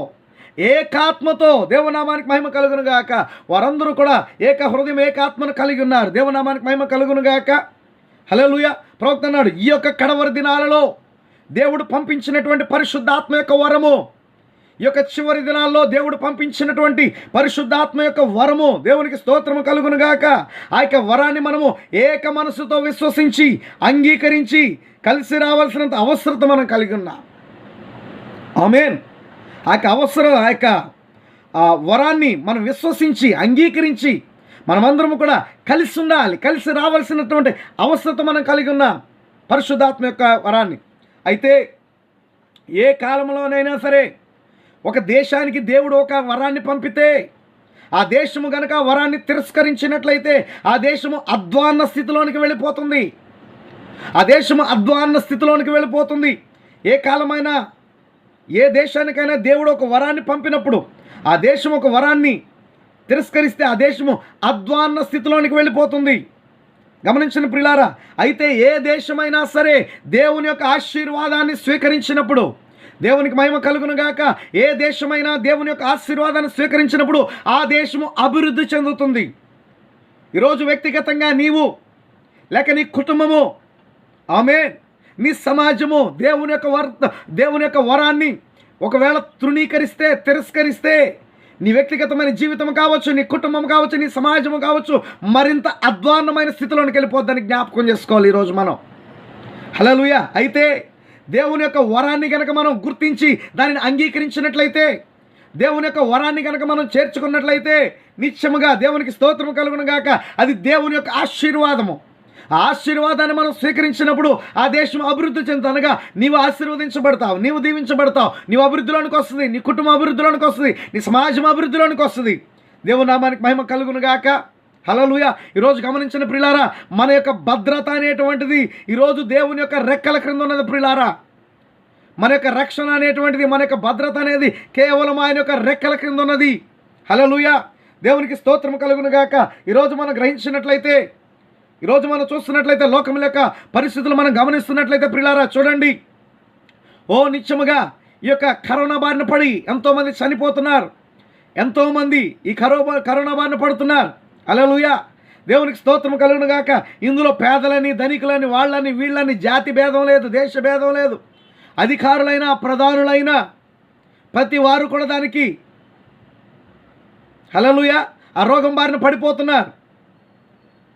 ఏకాత్మతో, దేవునామానికి మహిమ కలుగునుగాక, వారందరూ కూడా ఏక హృదయం ఏకాత్మను కలిగి ఉన్నారు. దేవునామానికి మహిమ కలుగునుగాక. హల్లెలూయా. ప్రవక్త అన్నాడు, ఈ యొక్క కడవరి దినాలలో దేవుడు పంపించినటువంటి పరిశుద్ధాత్మ యొక్క వరము, ఈ యొక్క చివరి దినాల్లో దేవుడు పంపించినటువంటి పరిశుద్ధాత్మ యొక్క వరము, దేవునికి స్తోత్రము కలుగునుగాక. ఆ యొక్క వరాన్ని మనము ఏక మనసుతో విశ్వసించి అంగీకరించి కలిసి రావాల్సినంత అవసరత మనం కలిగి ఉన్నాం. ఆమేన్. ఆ యొక్క వరాన్ని మనం విశ్వసించి అంగీకరించి మనమందరము కూడా కలిసి ఉండాలి, కలిసి రావాల్సినటువంటి అవసరత మనం కలిగి ఉన్నాం, పరిశుద్ధాత్మ యొక్క వరాన్ని. అయితే ఏ కాలంలోనైనా సరే ఒక దేశానికి దేవుడు ఒక వరాన్ని పంపితే ఆ దేశము గనక వరాన్ని తిరస్కరించినట్లయితే ఆ దేశము అధ్వాన్న స్థితిలోనికి వెళ్ళిపోతుంది. ఆ దేశము అధ్వాన్న స్థితిలోనికి వెళ్ళిపోతుంది. ఏ కాలమైనా ఏ దేశానికైనా దేవుడు ఒక వరాన్ని పంపినప్పుడు ఆ దేశం ఒక వరాన్ని తిరస్కరిస్తే ఆ దేశము అధ్వాన్న స్థితిలోనికి వెళ్ళిపోతుంది. గమనించిన ప్రియులారా, అయితే ఏ దేశమైనా సరే దేవుని యొక్క ఆశీర్వాదాన్ని స్వీకరించినప్పుడు, దేవునికి మహిమ కలుగునుగాక, ఏ దేశమైనా దేవుని యొక్క ఆశీర్వాదాన్ని స్వీకరించినప్పుడు ఆ దేశము అభివృద్ధి చెందుతుంది. ఈరోజు వ్యక్తిగతంగా నీవు లేక నీ కుటుంబము, ఆమేన్, నీ సమాజము దేవుని యొక్క వరాన్ని ఒకవేళ తృణీకరిస్తే, తిరస్కరిస్తే నీ వ్యక్తిగతమైన జీవితం కావచ్చు, నీ కుటుంబం కావచ్చు, నీ సమాజము కావచ్చు, మరింత అధ్వాన్నమైన స్థితిలోనికి వెళ్ళిపోద్దని జ్ఞాపకం చేసుకోవాలి ఈరోజు మనం. హల్లెలూయా. అయితే దేవుని యొక్క వరాన్ని కనుక మనం గుర్తించి దానిని అంగీకరించినట్లయితే, దేవుని యొక్క వరాన్ని కనుక మనం చేర్చుకున్నట్లయితే నిత్యముగా దేవునికి స్తోత్రం కలుగునుగాక, అది దేవుని యొక్క ఆశీర్వాదము. ఆ ఆశీర్వాదాన్ని మనం స్వీకరించినప్పుడు ఆ దేశం అభివృద్ధి చెందుతుంది. అనగా నీవు ఆశీర్వదించబడతావు, నీవు దీవించబడతావు, నీవు అభివృద్ధిలోనికి వస్తుంది, నీ కుటుంబం అభివృద్ధిలోనికి వస్తుంది, నీ సమాజం అభివృద్ధిలోనికి వస్తుంది. దేవుని నామానికి మహిమ కలుగునుగాక. హల్లెలూయా. ఈరోజు గమనించిన ప్రియులారా, మన యొక్క భద్రత అనేటువంటిది ఈరోజు దేవుని యొక్క రెక్కల క్రింద ఉన్నది ప్రియులారా. మన యొక్క రక్షణ అనేటువంటిది, మన యొక్క భద్రత అనేది కేవలం ఆయన యొక్క రెక్కల క్రింద ఉన్నది. హల్లెలూయా. దేవునికి స్తోత్రం కలుగునుగాక. ఈరోజు మనం గ్రహించినట్లయితే, ఈరోజు మనం చూస్తున్నట్లయితే, లోకం యొక్క పరిస్థితులు మనం గమనిస్తున్నట్లయితే ప్రియులారా, చూడండి, నిత్యముగా ఈ యొక్క కరోనా బారిన పడి ఎంతోమంది చనిపోతున్నారు, ఎంతోమంది ఈ కరోనా బారిన పడుతున్నారు. హల్లెలూయా. దేవునికి స్తోత్రం కలుగునుగాక. ఇందులో పేదలని, ధనికులని, వాళ్ళని, వీళ్ళని, జాతి భేదం లేదు, దేశ భేదం లేదు, అధికారులైనా ప్రధానులైనా ప్రతి వారు కూడా దానికి, హల్లెలూయా, ఆ రోగం బారిన పడిపోతున్నారు.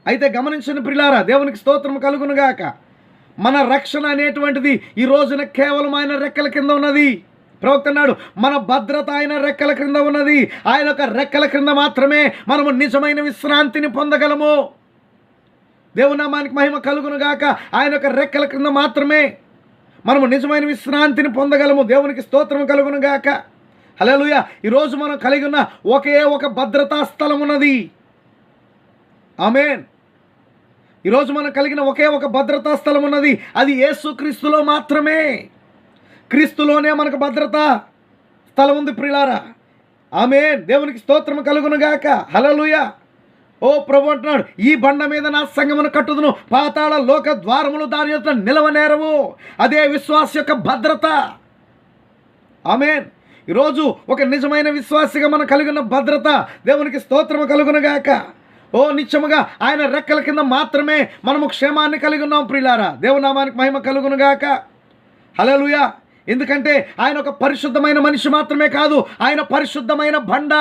అయితే గమనించిన ప్రియులారా, దేవునికి స్తోత్రం కలుగునుగాక, మన రక్షణ అనేటువంటిది ఈ రోజున కేవలం ఆయన రెక్కల కింద ఉన్నది. ప్రవక్త అన్నాడు, మన భద్రత ఆయన రెక్కల క్రింద ఉన్నది. ఆయన యొక్క రెక్కల క్రింద మాత్రమే మనము నిజమైన విశ్రాంతిని పొందగలము. దేవుని నామానికి మహిమ కలుగునుగాక. ఆయన యొక్క రెక్కల క్రింద మాత్రమే మనము నిజమైన విశ్రాంతిని పొందగలము. దేవునికి స్తోత్రం కలుగునుగాక. హల్లెలూయా. ఈరోజు మనం కలిగి ఉన్న ఒకే ఒక భద్రతా స్థలం ఉన్నది. ఆమేన్. ఈరోజు మనం కలిగిన ఒకే ఒక భద్రతా స్థలం ఉన్నది, అది యేసుక్రీస్తులో మాత్రమే. క్రీస్తులోనే మనకు భద్రతా స్థలం ఉంది ప్రియులారా. ఆమేన్. దేవునికి స్తోత్రం కలుగునుగాక. హల్లెలూయా. ప్రభు అంటున్నాడు, ఈ బండ మీద నా సంఘమును కట్టుదును, పాతాళ లోక ద్వారములు దాని యొక్క నిలవనేరవు. అదే విశ్వాస యొక్క భద్రత. ఆమేన్. ఈరోజు ఒక నిజమైన విశ్వాసిగా మనం కలిగిన భద్రత, దేవునికి స్తోత్రము కలుగునుగాక. ఓ నిత్యముగా ఆయన రెక్కల కింద మాత్రమే మనము క్షేమాన్ని కలిగి ఉన్నాం ప్రియులారా. దేవుని నామానికి మహిమ కలుగునుగాక. హల్లెలూయా. ఎందుకంటే ఆయన ఒక పరిశుద్ధమైన మనిషి మాత్రమే కాదు, ఆయన పరిశుద్ధమైన బండ.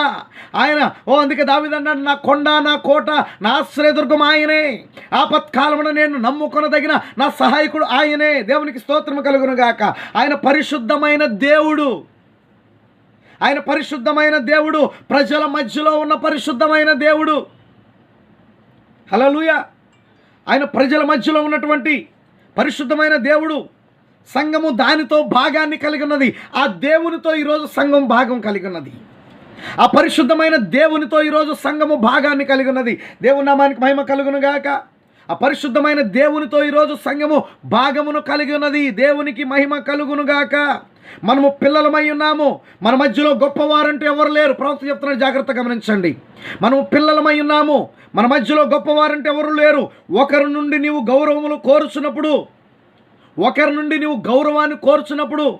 ఆయన అందుకే దావీదు అన్నాడు, నా కొండ, నా కోట, నా ఆశ్రయదుర్గం ఆయనే, ఆపత్కాలమున నేను నమ్ముకొనదగిన నా సహాయకుడు ఆయనే. దేవునికి స్తోత్రము కలుగునుగాక. ఆయన పరిశుద్ధమైన దేవుడు. ఆయన పరిశుద్ధమైన దేవుడు, ప్రజల మధ్యలో ఉన్న పరిశుద్ధమైన దేవుడు. హల్లెలూయా. ఆయన ప్రజల మధ్యలో ఉన్నటువంటి పరిశుద్ధమైన దేవుడు. సంఘము దానితో భాగాన్ని కలిగి ఉన్నది. ఆ దేవునితో ఈరోజు సంఘం భాగం కలిగి ఉన్నది. ఆ పరిశుద్ధమైన దేవునితో ఈరోజు సంఘము భాగాన్ని కలిగి ఉన్నది. దేవుని నామానికి మహిమ కలుగునుగాక. ఆ పరిశుద్ధమైన దేవునితో ఈరోజు సంఘము భాగమును కలిగి ఉన్నది. దేవునికి మహిమ కలుగునుగాక. మనము పిల్లలమై ఉన్నాము. మన మధ్యలో గొప్పవారంటూ ఎవరు లేరు. ప్రవక్త చెప్తున్నారు, జాగ్రత్త గమనించండి. మనము పిల్లలమై ఉన్నాము. మన మధ్యలో గొప్పవారంటూ ఎవరు లేరు. ఒకరి నుండి నీవు గౌరవములు కోరుచున్నప్పుడు, ఒకరి నుండి నీవు గౌరవాన్ని కోరుచున్నప్పుడు,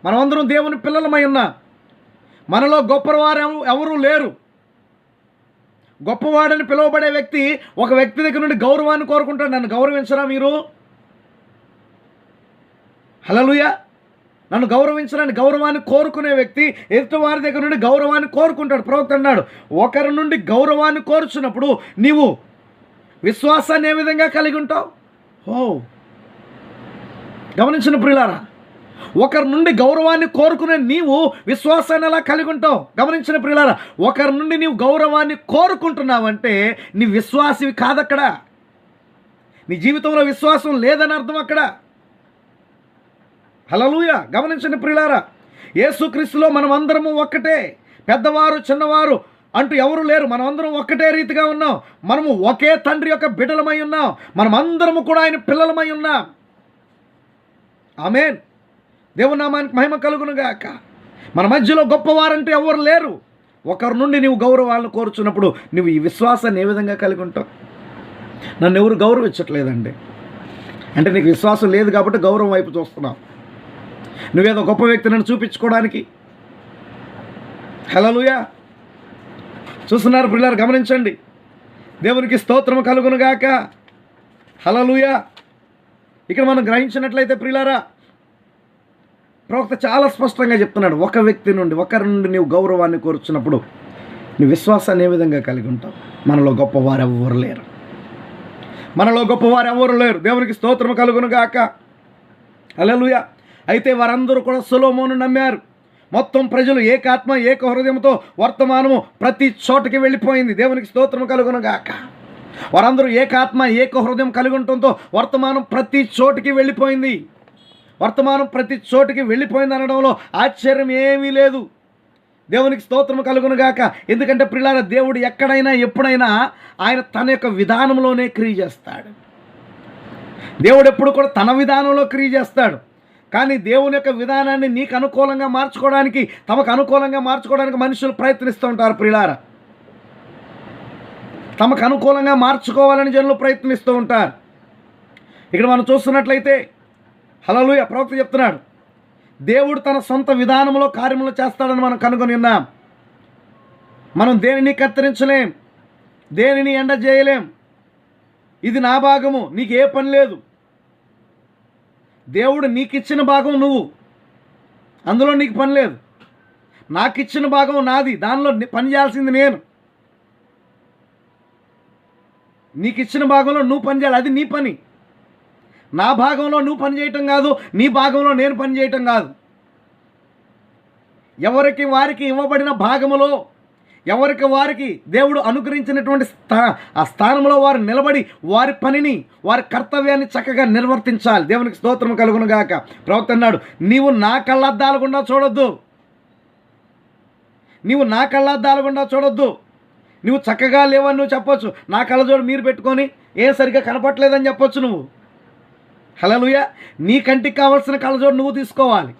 మనమందరం దేవుని పిల్లలమై ఉన్నా. మనలో గొప్పవారు ఎవరు లేరు. గొప్పవాడని పిలువబడే వ్యక్తి ఒక వ్యక్తి దగ్గర నుండి గౌరవాన్ని కోరుకుంటాడు. నన్ను గౌరవించరా మీరు? హల్లెలూయా. నన్ను గౌరవించడానికి గౌరవాన్ని కోరుకునే వ్యక్తి ఎదుటి వారి దగ్గర నుండి గౌరవాన్ని కోరుకుంటాడు. ప్రవక్త అన్నాడు, ఒకరి నుండి గౌరవాన్ని కోరుచున్నప్పుడు నీవు విశ్వాసాన్ని ఏ విధంగా కలిగి ఉంటావు? గమనించిన ప్రియులారా, ఒకరి నుండి గౌరవాన్ని కోరుకునే నీవు విశ్వాసాన్ని ఎలా కలిగి ఉంటావు? గమనించిన ప్రియులారా, ఒకరి నుండి నీవు గౌరవాన్ని కోరుకుంటున్నావంటే నీ విశ్వాసివి కాదక్కడ. నీ జీవితంలో విశ్వాసం లేదని అర్థం అక్కడ. హల్లెలూయా. గమనించండి ప్రియులారా, యేసుక్రీస్తులో మనమందరము ఒక్కటే. పెద్దవారు చిన్నవారు అంటూ ఎవరు లేరు. మనమందరం ఒక్కటే రీతిగా ఉన్నాం. మనము ఒకే తండ్రి యొక్క బిడ్డలమై ఉన్నాం. మనమందరము కూడా ఆయన పిల్లలమై ఉన్నాం. ఆమేన్. దేవుని నామానికి మహిమ కలుగునుగాక. మన మధ్యలో గొప్పవారంటూ ఎవరు లేరు. ఒకరి నుండి నీవు గౌరవాలను కోరుచున్నప్పుడు నువ్వు ఈ విశ్వాసాన్ని ఏ విధంగా కలిగి ఉంటావు? నన్ను ఎవరు గౌరవించట్లేదండి అంటే నీకు విశ్వాసం లేదు కాబట్టి గౌరవం వైపు చూస్తున్నావు. నువ్వేదో గొప్ప వ్యక్తిని చూపించుకోవడానికి. హల్లెలూయా. చూస్తున్నారు పిల్లలు, గమనించండి. దేవునికి స్తోత్రము కలుగునుగాక. హల్లెలూయా. ఇక్కడ మనం గ్రహించినట్లయితే ప్రియులారా, ప్రవక్త చాలా స్పష్టంగా చెప్తున్నాడు, ఒకరి నుండి నీవు గౌరవాన్ని కోరుచున్నప్పుడు నీ విశ్వాసాన్ని ఏ విధంగా కలిగి ఉంటావు? మనలో గొప్పవారు ఎవరు లేరు. దేవునికి స్తోత్రము కలుగునుగాక. హల్లెలూయా. అయితే వారందరూ కూడా సొలొమోను నమ్మారు. మొత్తం ప్రజలు ఏకాత్మ ఏక హృదయంతో వర్తమానము ప్రతి చోటకి వెళ్ళిపోయింది. దేవునికి స్తోత్రము కలుగునుగాక. వారందరూ ఏకాత్మ ఏక హృదయం కలిగి ఉండటంతో వర్తమానం ప్రతి చోటికి వెళ్ళిపోయింది. అనడంలో ఆశ్చర్యం ఏమీ లేదు. దేవునికి స్తోత్రము కలుగునుగాక. ఎందుకంటే ప్రియులారా, దేవుడు ఎక్కడైనా ఎప్పుడైనా ఆయన తన యొక్క విధానంలోనే క్రియ చేస్తాడు. దేవుడు ఎప్పుడు కూడా తన విధానంలో క్రియ చేస్తాడు. కానీ దేవుని యొక్క విధానాన్ని నీకు అనుకూలంగా మార్చుకోవడానికి, తమకు అనుకూలంగా మార్చుకోవడానికి మనుషులు ప్రయత్నిస్తూ ఉంటారు ప్రియులారా. తమకు అనుకూలంగా మార్చుకోవాలని జనులు ప్రయత్నిస్తూ ఉంటారు. ఇక్కడ మనం చూస్తున్నట్లయితే హల్లెలూయా, ప్రవక్త చెప్తున్నాడు, దేవుడు తన సొంత విధానంలో కార్యములు చేస్తాడని మనం కనుగొని ఉన్నాం. మనం దేనిని కత్తిరించలేం, దేనిని ఎండ చేయలేం. ఇది నా భాగము, నీకు ఏ పని లేదు. దేవుడు నీకు ఇచ్చిన భాగం నువ్వు, అందులో నీకు పని లేదు. నాకు ఇచ్చిన భాగం నాది, దానిలో పని చేయాల్సింది నేను. నీకు ఇచ్చిన భాగంలో నువ్వు పని చేయాలి, అది నీ పని. నా భాగంలో నువ్వు పని చేయటం కాదు, నీ భాగంలో నేను పని చేయటం కాదు. ఎవరికి వారికి ఇవ్వబడిన భాగములో ఎవరికి వారికి దేవుడు అనుగ్రహించినటువంటి ఆ స్థానంలో వారు నిలబడి వారి పనిని, వారి కర్తవ్యాన్ని చక్కగా నిర్వర్తించాలి. దేవునికి స్తోత్రం కలుగునుగాక. ప్రవక్త అన్నాడు, నీవు నా కళ్ళద్దాల గుండా చూడొద్దు. నువ్వు చక్కగా లేవని నువ్వు చెప్పొచ్చు. నా కళ్ళజోడు మీరు పెట్టుకొని ఏం సరిగ్గా కనపట్లేదని చెప్పొచ్చు నువ్వు. హల్లెలూయా. నీ కంటికి కావాల్సిన కళ్ళజోడు నువ్వు తీసుకోవాలి.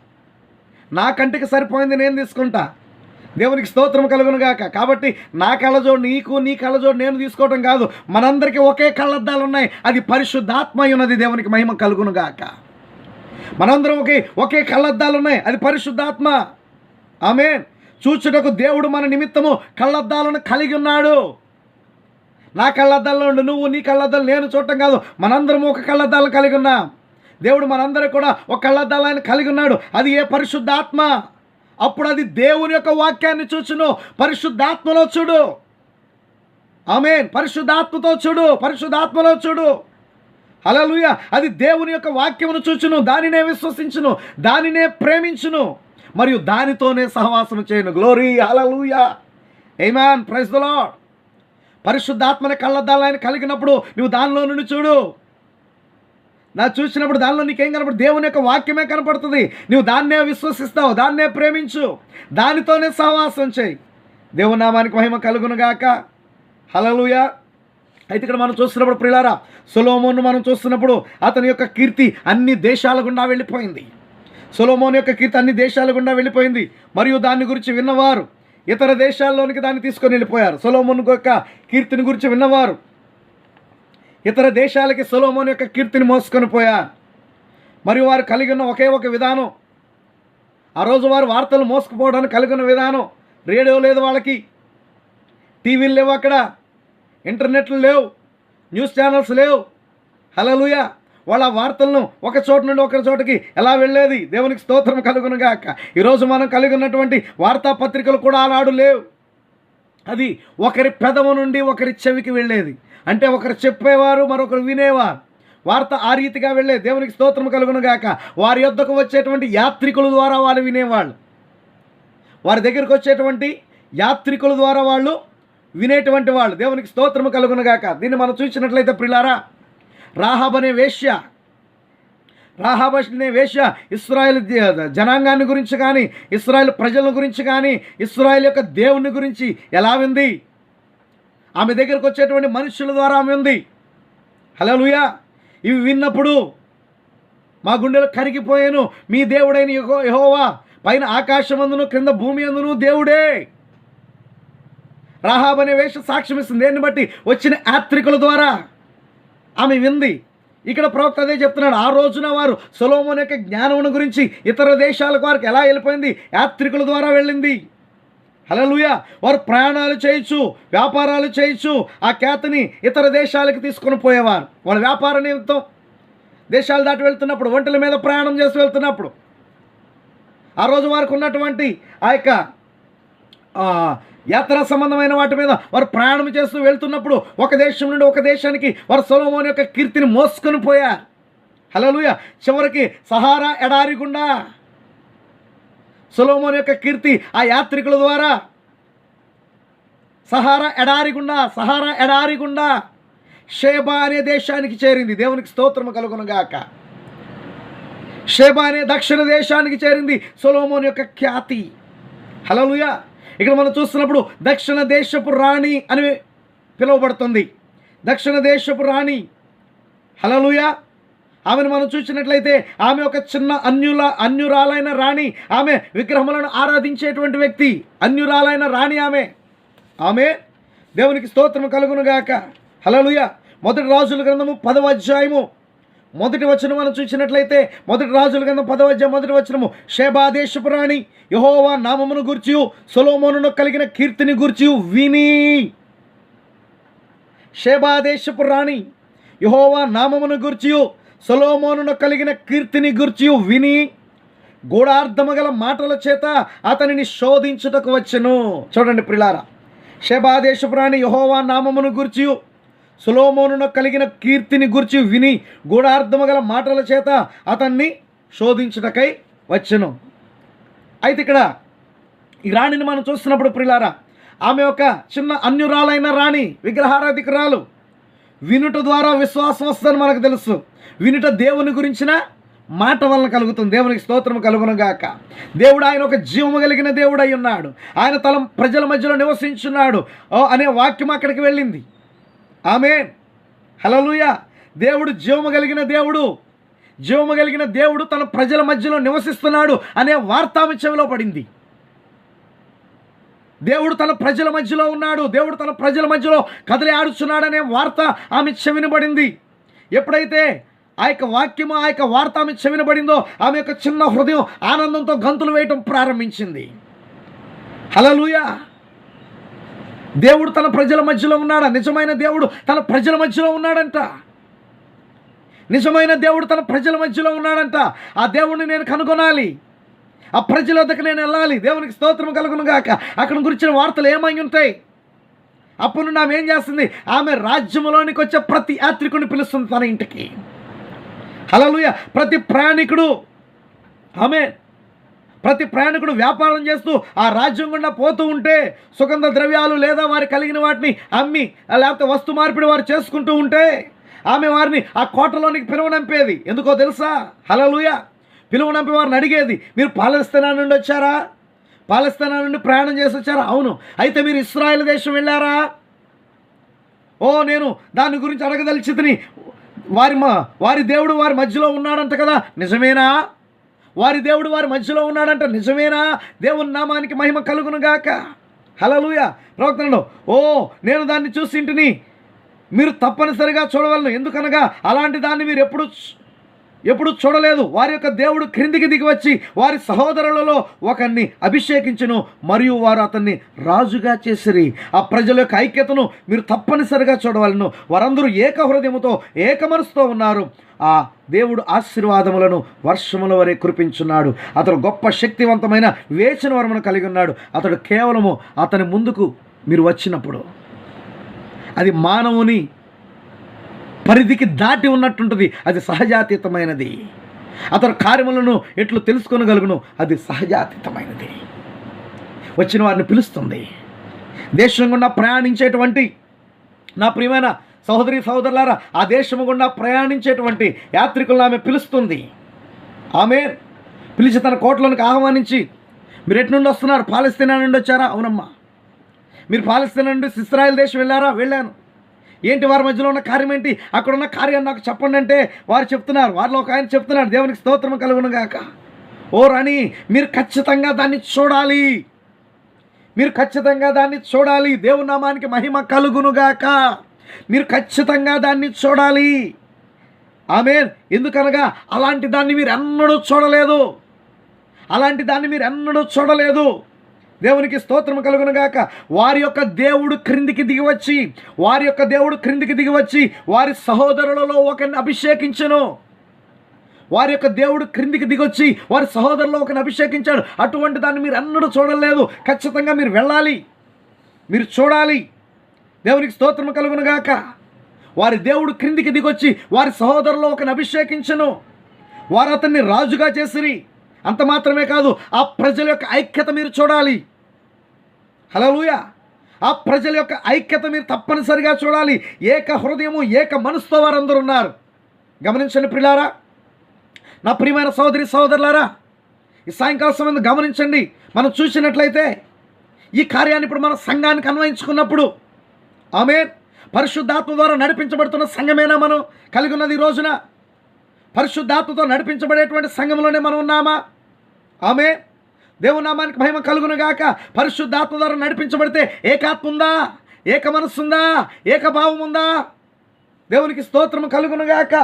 నా కంటికి సరిపోయింది నేను తీసుకుంటా. దేవునికి స్తోత్రం కలుగునుగాక. కాబట్టి నా కళ్ళజోడు నీకు, నీ కళ్ళజోడు నేను తీసుకోవటం కాదు. మనందరికీ ఒకే కళ్ళద్దాలు ఉన్నాయి, అది పరిశుద్ధాత్మ ఉన్నది. దేవునికి మహిమ కలుగునుగాక. మనందరం ఒకే కళ్ళద్దాలు ఉన్నాయి, అది పరిశుద్ధాత్మ. ఆమేన్. చూచుటకు దేవుడు మన నిమిత్తము కళ్ళద్దాలను కలిగి ఉన్నాడు. నా కళ్ళద్దాల్లో ఉండు, నువ్వు నీ కళ్ళద్దాలు నేను చూడటం కాదు, మనందరం ఒక కళ్ళద్దాలను కలిగి ఉన్నాం. దేవుడు మనందరూ కూడా ఒక కళ్ళద్దాలను కలిగి ఉన్నాడు. అది ఏ పరిశుద్ధాత్మ. అప్పుడు అది దేవుని యొక్క వాక్యాన్ని చూచును. పరిశుద్ధాత్మలో చూడు. ఆమేన్. పరిశుద్ధాత్మతో చూడు, పరిశుద్ధాత్మలో చూడు. హల్లెలూయా. అది దేవుని యొక్క వాక్యమును చూచును, దానినే విశ్వసించును, దానినే ప్రేమించును, మరియు దానితోనే సహవాసం చేయను. గ్లోరీ, హల్లెలూయా, ఆమేన్, ప్రైజ్ ది లార్డ్. పరిశుద్ధాత్మని కళ్ళద్దాలను కలిగినప్పుడు నువ్వు దానిలో నుండి చూడు. నా చూసినప్పుడు దానిలో నీకేం కనపడు? దేవుని యొక్క వాక్యమే కనపడుతుంది. నువ్వు దాన్నే విశ్వసిస్తావు, దాన్నే ప్రేమించు, దానితోనే సహవాసం చేయి. దేవుని నామానికి మహిమ కలుగునుగాక. హల్లెలూయా. అయితే ఇక్కడ మనం చూస్తున్నప్పుడు ప్రియులారా, సొలొమోను మనం చూస్తున్నప్పుడు అతని యొక్క కీర్తి అన్ని దేశాల గుండా వెళ్ళిపోయింది. సొలొమోను యొక్క కీర్తి అన్ని దేశాల గుండా వెళ్ళిపోయింది. మరియు దాని గురించి విన్నవారు ఇతర దేశాల్లోనికి దాన్ని తీసుకొని వెళ్ళిపోయారు. సొలొమోను యొక్క కీర్తిని గురించి విన్నవారు ఇతర దేశాలకి సొలొమోను యొక్క కీర్తిని మోసుకొని పోయారు. మరియు వారు కలిగి ఉన్న ఒకే ఒక విధానం, ఆ రోజు వారు వార్తలు మోసుకుపోవడానికి కలిగి ఉన్న విధానం, రేడియో లేదు వాళ్ళకి, టీవీలు లేవు, అక్కడ ఇంటర్నెట్లు లేవు, న్యూస్ ఛానల్స్ లేవు. హల్లెలూయా. వాళ్ళ వార్తలను ఒక చోటు నుండి ఒక చోటుకి ఎలా వెళ్ళేది? దేవునికి స్తోత్రం కలుగునుగాక. ఈరోజు మనం కలిగి ఉన్నటువంటి వార్తాపత్రికలు కూడా ఆనాడు లేవు. అది ఒకరి పెదవు నుండి ఒకరి చెవికి వెళ్ళేది. అంటే ఒకరు చెప్పేవారు, మరొకరు వినేవారు. వార్త ఆ రీతిగా వెళ్ళేది. దేవునికి స్తోత్రం కలుగునుగాక. వారి యొద్దకు వచ్చేటువంటి యాత్రికుల ద్వారా వాళ్ళు వినేవాళ్ళు. వారి దగ్గరికి వచ్చేటువంటి యాత్రికుల ద్వారా వాళ్ళు వినేటువంటి వాళ్ళు. దేవునికి స్తోత్రం కలుగునుగాక. దీన్ని మనం చూసినట్లయితే ప్రియులారా, రాహాబ్ అనే వేశ్య ఇశ్రాయేల్ జనాంగాన్ని గురించి కానీ, ఇశ్రాయేల్ ప్రజల గురించి కానీ, ఇశ్రాయేల్ యొక్క దేవుని గురించి ఎలా వింది? ఆమె దగ్గరకు వచ్చేటువంటి మనుషుల ద్వారా ఆమె ఉంది. హల్లెలూయా. ఇవి విన్నప్పుడు మా గుండెలు కరిగిపోయాను. మీ దేవుడైన యెహోవా పైన ఆకాశమందును క్రింద భూమి అందును దేవుడే. రాహాబ్ అనే వేశ్య సాక్ష్యం ఇస్తుంది. దేన్ని బట్టి? వచ్చిన యాత్రికుల ద్వారా ఆమె వింది. ఇక్కడ ప్రవక్త అదే చెప్తున్నాడు. ఆ రోజున వారు సొలొమోను యొక్క జ్ఞానమును గురించి ఇతర దేశాలకు వారికి ఎలా వెళ్ళిపోయింది? యాత్రికుల ద్వారా వెళ్ళింది. హల్లెలూయా. వారు ప్రయాణాలు చేయొచ్చు, వ్యాపారాలు చేయొచ్చు. ఆ ఖ్యాతిని ఇతర దేశాలకు తీసుకొని పోయేవారు. వాళ్ళ వ్యాపార నిమిత్తం దేశాలు దాటి వెళ్తున్నప్పుడు, ఒంటెల మీద ప్రయాణం చేసి వెళ్తున్నప్పుడు, ఆ రోజు వారికి ఉన్నటువంటి ఆ యొక్క యాత్రా సంబంధమైన వాటి మీద వారు ప్రయాణం చేస్తూ వెళ్తున్నప్పుడు ఒక దేశం నుండి ఒక దేశానికి వారు సొలొమోను యొక్క కీర్తిని మోసుకొని పోయారు. హల్లెలూయా. చివరికి సహారా ఎడారి గుండా సొలొమోను యొక్క కీర్తి ఆ యాత్రికుల ద్వారా సహారా ఎడారి గుండా షేబా అనే దేశానికి చేరింది. దేవునికి స్తోత్రము కలుగునుగాక. షేబా అనే దక్షిణ దేశానికి చేరింది సొలొమోను యొక్క ఖ్యాతి. హల్లెలూయా. ఇక్కడ మనం చూస్తున్నప్పుడు దక్షిణ దేశపు రాణి అని పిలువబడుతుంది. దక్షిణ దేశపు రాణి. హల్లెలూయా. ఆమెను మనం చూసినట్లయితే ఆమె ఒక చిన్న అన్యురాలైన రాణి. ఆమె విగ్రహములను ఆరాధించేటువంటి వ్యక్తి. అన్యురాలైన రాణి ఆమె. దేవునికి స్తోత్రము కలుగునుగాక. హల్లెలూయా. మొదటి రాజుల గ్రంథము 10వ అధ్యాయము మొదటి వచనం మనం చూసినట్లయితే, మొదటి రాజుల గ్రంథం 10వ అధ్యాయం మొదటి వచనము, షేబా దేశపు రాణి యెహోవా నామమును గూర్చి సొలొమోనును కలిగిన కీర్తిని గూర్చి విని. షేబా దేశపు రాణి యెహోవా నామమును గూర్చి సొలొమోనును కలిగిన కీర్తిని గూర్చి విని గూఢార్థము గల మాటల చేత అతనిని శోధించుటకు వచ్చెను. చూడండి ప్రియులారా, షేబా దేశపు రాణి యెహోవా నామమును గూర్చి సొలొమోనును కలిగిన కీర్తిని గూర్చి విని గూఢార్థము గల మాటల చేత అతన్ని శోధించుటకై వచ్చెను. అయితే ఇక్కడ ఈ రాణిని మనం చూస్తున్నప్పుడు ప్రియులారా, ఆమె ఒక చిన్న అన్యురాలైన రాణి, విగ్రహారాధికురాలు. వినుట ద్వారా విశ్వాసం వస్తుందని మనకు తెలుసు. వినుట దేవుని గురించిన మాట వలన కలుగుతుంది. దేవునికి స్తోత్రం కలుగునుగాక. దేవుడు ఆయన ఒక జీవము కలిగిన దేవుడు అయి ఉన్నాడు. ఆయన తల ప్రజల మధ్యలో నివసించున్నాడు అనే వాక్యం అక్కడికి వెళ్ళింది. ఆమేన్. హల్లెలూయా. దేవుడు జీవము కలిగిన దేవుడు తన ప్రజల మధ్యలో నివసిస్తున్నాడు అనే వార్త ఆమె చెవిలో పడింది. దేవుడు తన ప్రజల మధ్యలో ఉన్నాడు, దేవుడు తన ప్రజల మధ్యలో కదిలి ఆడుచున్నాడనే వార్త ఆమె చెవినబడింది. ఎప్పుడైతే ఆ యొక్క వాక్యము, ఆ యొక్క వార్త ఆమె చెవినబడిందో ఆమె యొక్క చిన్న హృదయం ఆనందంతో గంతులు వేయటం ప్రారంభించింది. హల్లెలూయా. దేవుడు తన ప్రజల మధ్యలో ఉన్నాడా? నిజమైన దేవుడు తన ప్రజల మధ్యలో ఉన్నాడంట. నిజమైన దేవుడు తన ప్రజల మధ్యలో ఉన్నాడంట. ఆ దేవుడిని నేను కనుగొనాలి, ఆ ప్రజల వద్దకు నేను వెళ్ళాలి. దేవునికి స్తోత్రం కలుగును గాక. అక్కడ గురించిన వార్తలు ఏమై ఉంటాయి? అప్పుడు నుండి ఆమె ఏం చేస్తుంది? ఆమె రాజ్యంలోనికి వచ్చే ప్రతి యాత్రికుని పిలుస్తుంది తన ఇంటికి. హల్లెలూయా. ప్రతి ప్రయాణికుడు వ్యాపారం చేస్తూ ఆ రాజ్యం గుండా పోతూ ఉంటే, సుగంధ ద్రవ్యాలు లేదా వారి కలిగిన వాటిని అమ్మి లేకపోతే వస్తు మార్పిడి వారు చేసుకుంటూ ఉంటే, ఆమె వారిని ఆ కోటలోనికి పిలువనంపేది. ఎందుకో తెలుసా? హల్లెలూయా. పిలువనంపి వారిని అడిగేది, మీరు పాలస్తీనా నుండి వచ్చారా? పాలస్తీనా నుండి ప్రయాణం చేసి వచ్చారా? అవును. అయితే మీరు ఇశ్రాయేలు దేశం వెళ్ళారా? ఓ, నేను దాని గురించి అడగదలిచితిని. వారి దేవుడు వారి మధ్యలో ఉన్నాడంట కదా, నిజమేనా? వారి దేవుడు వారి మధ్యలో ఉన్నాడంట, నిజమేనా? దేవుని నామానికి మహిమ కలుగును గాక. హల్లెలూయా. ప్రవక్తలలో, ఓ, నేను దాన్ని చూసింటిని, మీరు తప్పనిసరిగా చూడవలను. ఎందుకనగా అలాంటి దాన్ని మీరు ఎప్పుడు చూడలేదు. వారి యొక్క దేవుడు క్రిందికి దిగి వచ్చి వారి సహోదరులలో ఒకరిని అభిషేకించును, మరియు వారు అతన్ని రాజుగా చేసిరి. ఆ ప్రజల యొక్క ఐక్యతను మీరు తప్పనిసరిగా చూడవలను. వారందరూ ఏక హృదయముతో ఏక మనసుతో ఉన్నారు. ఆ దేవుడు ఆశీర్వాదములను వర్షముల వరే కురిపించున్నాడు. అతడు గొప్ప శక్తివంతమైన వివేచన వరమును కలిగి ఉన్నాడు. అతడు కేవలము అతని ముందుకు మీరు వచ్చినప్పుడు అది మానవుని పరిధికి దాటి ఉన్నట్టుంటుంది. అది సహజాతీతమైనది. అతడు కార్యములను ఎట్లు తెలుసుకొనగలుగును, అది సహజాతీతమైనది. వచ్చిన వారిని పిలుస్తుంది. దేశం గుండా ప్రయాణించేటువంటి నా ప్రియమైన సహోదరి సహోదరులారా, ఆ దేశము గుండా ప్రయాణించేటువంటి యాత్రికులను ఆమె పిలుస్తుంది. ఆమె పిలిచి తన కోటలోనికి ఆహ్వానించి, మీరు ఎటు నుండి వస్తున్నారు? పాలస్తీనా నుండి వచ్చారా? అవునమ్మా. మీరు పాలస్తీనా నుండి ఇశ్రాయేలు దేశం వెళ్ళారా? వెళ్ళాను. ఏంటి వారి మధ్యలో ఉన్న కార్యం ఏంటి? అక్కడ ఉన్న కార్యాన్ని నాకు చెప్పండి అంటే వారు చెప్తున్నారు. వారిలో ఒక ఆయన చెప్తున్నాడు, దేవునికి స్తోత్రం కలుగును గాక. ఓ రాణి, మీరు ఖచ్చితంగా దాన్ని చూడాలి. మీరు ఖచ్చితంగా దాన్ని చూడాలి. దేవుని నామానికి మహిమ కలుగును గాక. మీరు ఖచ్చితంగా దాన్ని చూడాలి. ఆమేన్. ఎందుకనగా అలాంటి దాన్ని మీరు ఎన్నడూ చూడలేదు. అలాంటి దాన్ని మీరు ఎన్నడూ చూడలేదు. దేవునికి స్తోత్రం కలుగును గాక. వారి యొక్క దేవుడు క్రిందికి దిగి వచ్చి వారి సహోదరులలో ఒకరిని అభిషేకించెను. వారి యొక్క దేవుడు క్రిందికి దిగొచ్చి వారి సహోదరులలో ఒకరిని అభిషేకించాడు. అటువంటి దాన్ని మీరు ఎన్నడూ చూడలేదు. ఖచ్చితంగా మీరు వెళ్ళాలి, మీరు చూడాలి. దేవునికి స్తోత్రం కలుగును గాక. వారి దేవుడు క్రిందికి దిగొచ్చి వారి సహోదరులలో ఒకరిని అభిషేకించెను. వారు అతన్ని రాజుగా చేసిరి. అంత మాత్రమే కాదు, ఆ ప్రజల యొక్క ఐక్యత మీరు చూడాలి. హల్లెలూయా. ఆ ప్రజల యొక్క ఐక్యత మీరు తప్పనిసరిగా చూడాలి. ఏక హృదయము ఏక మనసుతో వారందరూ ఉన్నారు. గమనించండి ప్రియులారా, నా ప్రియమైన సహోదరి సహోదరులారా, ఈ సాయంకాల సమయం గమనించండి. మనం చూసినట్లయితే ఈ కార్యాన్ని ఇప్పుడు మన సంఘానికి అన్వయించుకున్నప్పుడు, ఆమేన్, పరిశుద్ధాత్మ ద్వారా నడిపించబడుతున్న సంఘమేనా మనం కలిగి ఉన్నది? ఈ రోజున పరిశుద్ధాత్మతో నడిపించబడేటువంటి సంఘంలోనే మనం ఉన్నామా? ఆమేన్. దేవుని నామానికి మహిమ కలుగును గాక. పరిశుద్ధాత్మ ద్వారా నడిపించబడితే ఏకాత్మ ఉందా? ఏక మనస్సు ఉందా? ఏకభావం ఉందా? దేవునికి స్తోత్రం కలుగును గాక.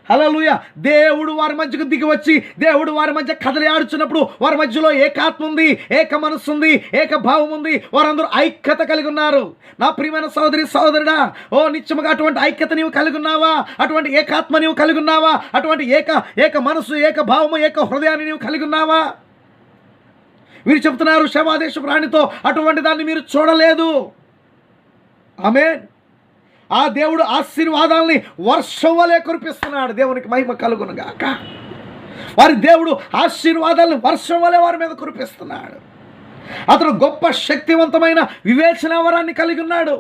హల్లెలూయా. దేవుడు వారి మధ్యకు దిగి వచ్చి దేవుడు వారి మధ్య కదలి ఆడుచున్నప్పుడు వారి మధ్యలో ఏకాత్మ ఉంది, ఏక మనస్సు ఉంది, ఏకభావం ఉంది. వారందరూ ఐక్యత కలిగి ఉన్నారు. నా ప్రియమైన సహోదరి సహోదరుడా, ఓ నిత్యముగా అటువంటి ఐక్యత నీవు కలిగి ఉన్నావా? అటువంటి ఏకాత్మ నీవు కలిగి ఉన్నావా? అటువంటి ఏక మనస్సు, ఏకభావము, ఏక హృదయాన్ని నీవు కలిగి ఉన్నావా? వీరు చెప్తున్నారు, శవాదేశ ప్రాణితో అటువంటి దాన్ని మీరు చూడలేదు. ఆమేన్. ఆ దేవుడు ఆశీర్వాదాలని వర్షం వలె కురిపిస్తున్నాడు. దేవునికి మహిమ కలుగును గాక. వారి దేవుడు ఆశీర్వాదాలను వర్షం వలె వారి మీద కురిపిస్తున్నాడు. అతను గొప్ప శక్తివంతమైన వివేచన వరాన్ని కలిగి ఉన్నాడు.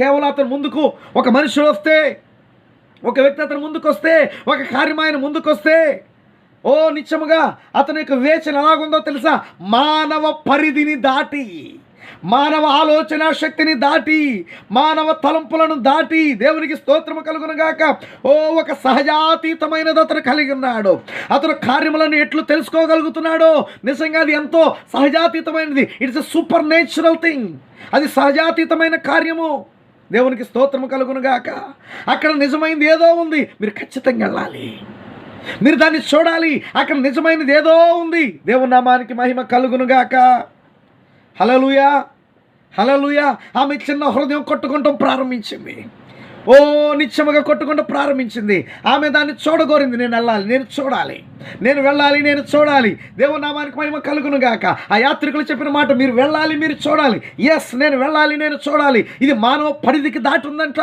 కేవలం అతను ముందుకు ఒక మనిషి వస్తే, ఒక వ్యక్తి అతను ముందుకు వస్తే, ఒక కార్యం ఆయన ముందుకు వస్తే, ఓ నిత్యముగా అతని యొక్క వివేచన ఎలాగుందో తెలుసా? మానవ పరిధిని దాటి, మానవ ఆలోచన శక్తిని దాటి, మానవ తలంపులను దాటి, దేవునికి స్తోత్రము కలుగును గాక, ఓ ఒక సహజాతీతమైనది అతను కలిగి ఉన్నాడు. అతను కార్యములను ఎట్లు తెలుసుకోగలుగుతున్నాడో నిజంగా అది ఎంతో సహజాతీతమైనది. It's a supernatural thing. అది సహజాతీతమైన కార్యము. దేవునికి స్తోత్రము కలుగును గాక. అక్కడ నిజమైనది ఏదో ఉంది, మీరు ఖచ్చితంగా వెళ్ళాలి, మీరు దాన్ని చూడాలి. అక్కడ నిజమైనది ఏదో ఉంది. దేవుని నామానికి మహిమ కలుగును గాక. హల్లెలూయా, హల్లెలూయా. ఆమె చిన్న హృదయం కొట్టుకుంటూ ప్రారంభించింది. ఓ నిత్యముగా కొట్టుకుంటూ ప్రారంభించింది. ఆమె దాన్ని చూడగోరింది. నేను వెళ్ళాలి, నేను చూడాలి, నేను వెళ్ళాలి, నేను చూడాలి. దేవుని నామానికి మహిమ కలుగును గాక. ఆ యాత్రికులు చెప్పిన మాట, మీరు వెళ్ళాలి, మీరు చూడాలి. ఎస్, నేను వెళ్ళాలి, నేను చూడాలి. ఇది మానవ పరిధికి దాటి ఉందంట.